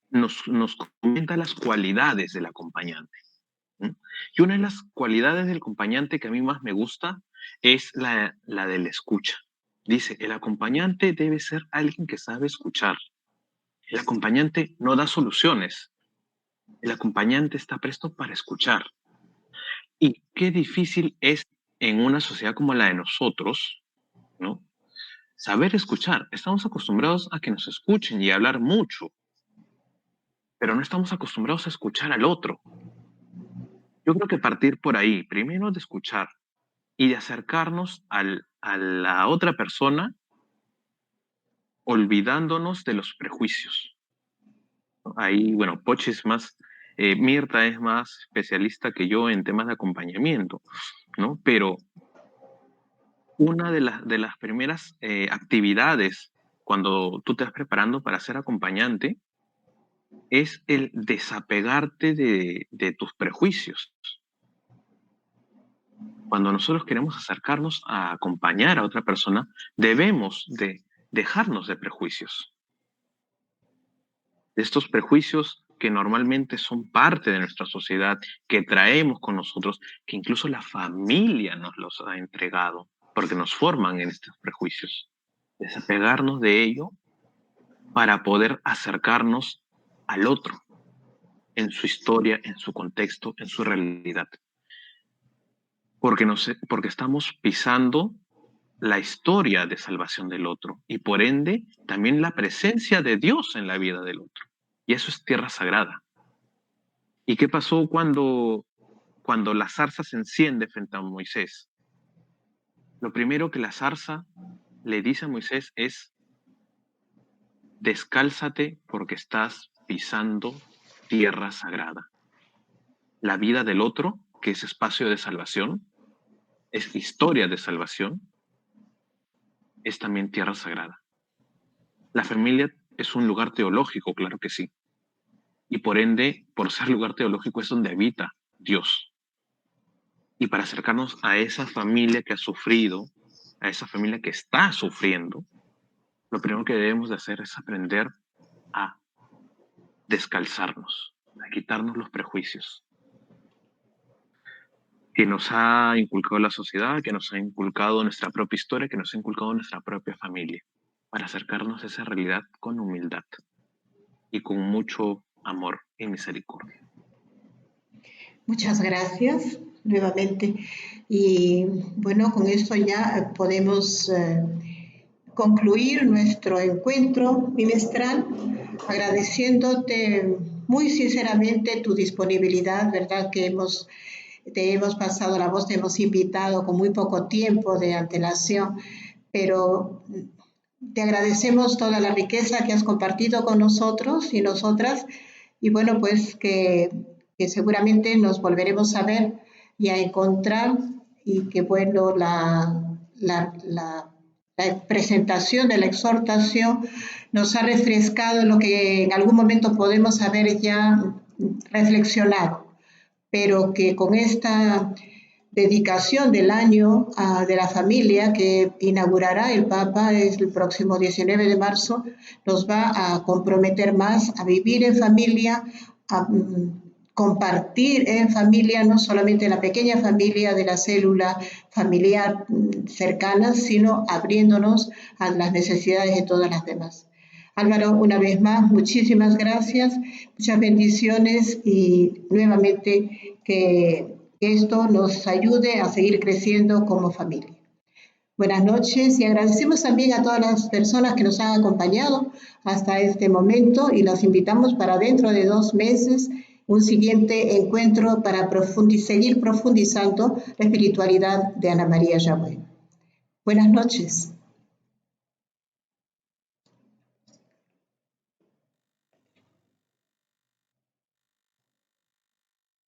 nos comenta las cualidades del acompañante. ¿Sí? Y una de las cualidades del acompañante que a mí más me gusta es la de la escucha. Dice, el acompañante debe ser alguien que sabe escuchar. El acompañante no da soluciones. El acompañante está presto para escuchar. Y qué difícil es en una sociedad como la de nosotros, ¿no? Saber escuchar. Estamos acostumbrados a que nos escuchen y a hablar mucho, pero no estamos acostumbrados a escuchar al otro. Yo creo que partir por ahí, primero de escuchar y de acercarnos a la otra persona olvidándonos de los prejuicios. Ahí, bueno, Poch es más, Mirta es más especialista que yo en temas de acompañamiento, ¿no? Pero una de las primeras actividades cuando tú te estás preparando para ser acompañante es el desapegarte de tus prejuicios. Cuando nosotros queremos acercarnos a acompañar a otra persona, debemos de dejarnos de prejuicios. De estos prejuicios que normalmente son parte de nuestra sociedad, que traemos con nosotros, que incluso la familia nos los ha entregado, porque nos forman en estos prejuicios. Desapegarnos de ello para poder acercarnos al otro, en su historia, en su contexto, en su realidad. Porque estamos pisando la historia de salvación del otro y por ende también la presencia de Dios en la vida del otro. Y eso es tierra sagrada. ¿Y qué pasó cuando la zarza se enciende frente a Moisés? Lo primero que la zarza le dice a Moisés es: descálzate porque estás pisando tierra sagrada. La vida del otro, que es espacio de salvación, es historia de salvación, es también tierra sagrada. La familia es un lugar teológico, claro que sí. Y por ende, por ser lugar teológico, es donde habita Dios. Y para acercarnos a esa familia que ha sufrido, a esa familia que está sufriendo, lo primero que debemos de hacer es aprender a descalzarnos, a quitarnos los prejuicios que nos ha inculcado la sociedad, que nos ha inculcado nuestra propia historia, que nos ha inculcado nuestra propia familia, para acercarnos a esa realidad con humildad y con mucho amor y misericordia. Muchas gracias nuevamente. Y bueno, con esto ya podemos concluir nuestro encuentro bimestral, agradeciéndote muy sinceramente tu disponibilidad, ¿verdad? Que te hemos pasado la voz, te hemos invitado con muy poco tiempo de antelación, pero te agradecemos toda la riqueza que has compartido con nosotros y nosotras, y bueno, pues que seguramente nos volveremos a ver y a encontrar, y que bueno, la presentación de la exhortación nos ha refrescado lo que en algún momento podemos haber ya reflexionado, pero que con esta dedicación del año de la familia que inaugurará el Papa el próximo 19 de marzo, nos va a comprometer más a vivir en familia, a compartir en familia, no solamente la pequeña familia de la célula familiar cercana, sino abriéndonos a las necesidades de todas las demás. Álvaro, una vez más, muchísimas gracias, muchas bendiciones y nuevamente que esto nos ayude a seguir creciendo como familia. Buenas noches y agradecemos también a todas las personas que nos han acompañado hasta este momento y las invitamos para dentro de 2 meses un siguiente encuentro para seguir profundizando la espiritualidad de Ana María Yagüe. Buenas noches.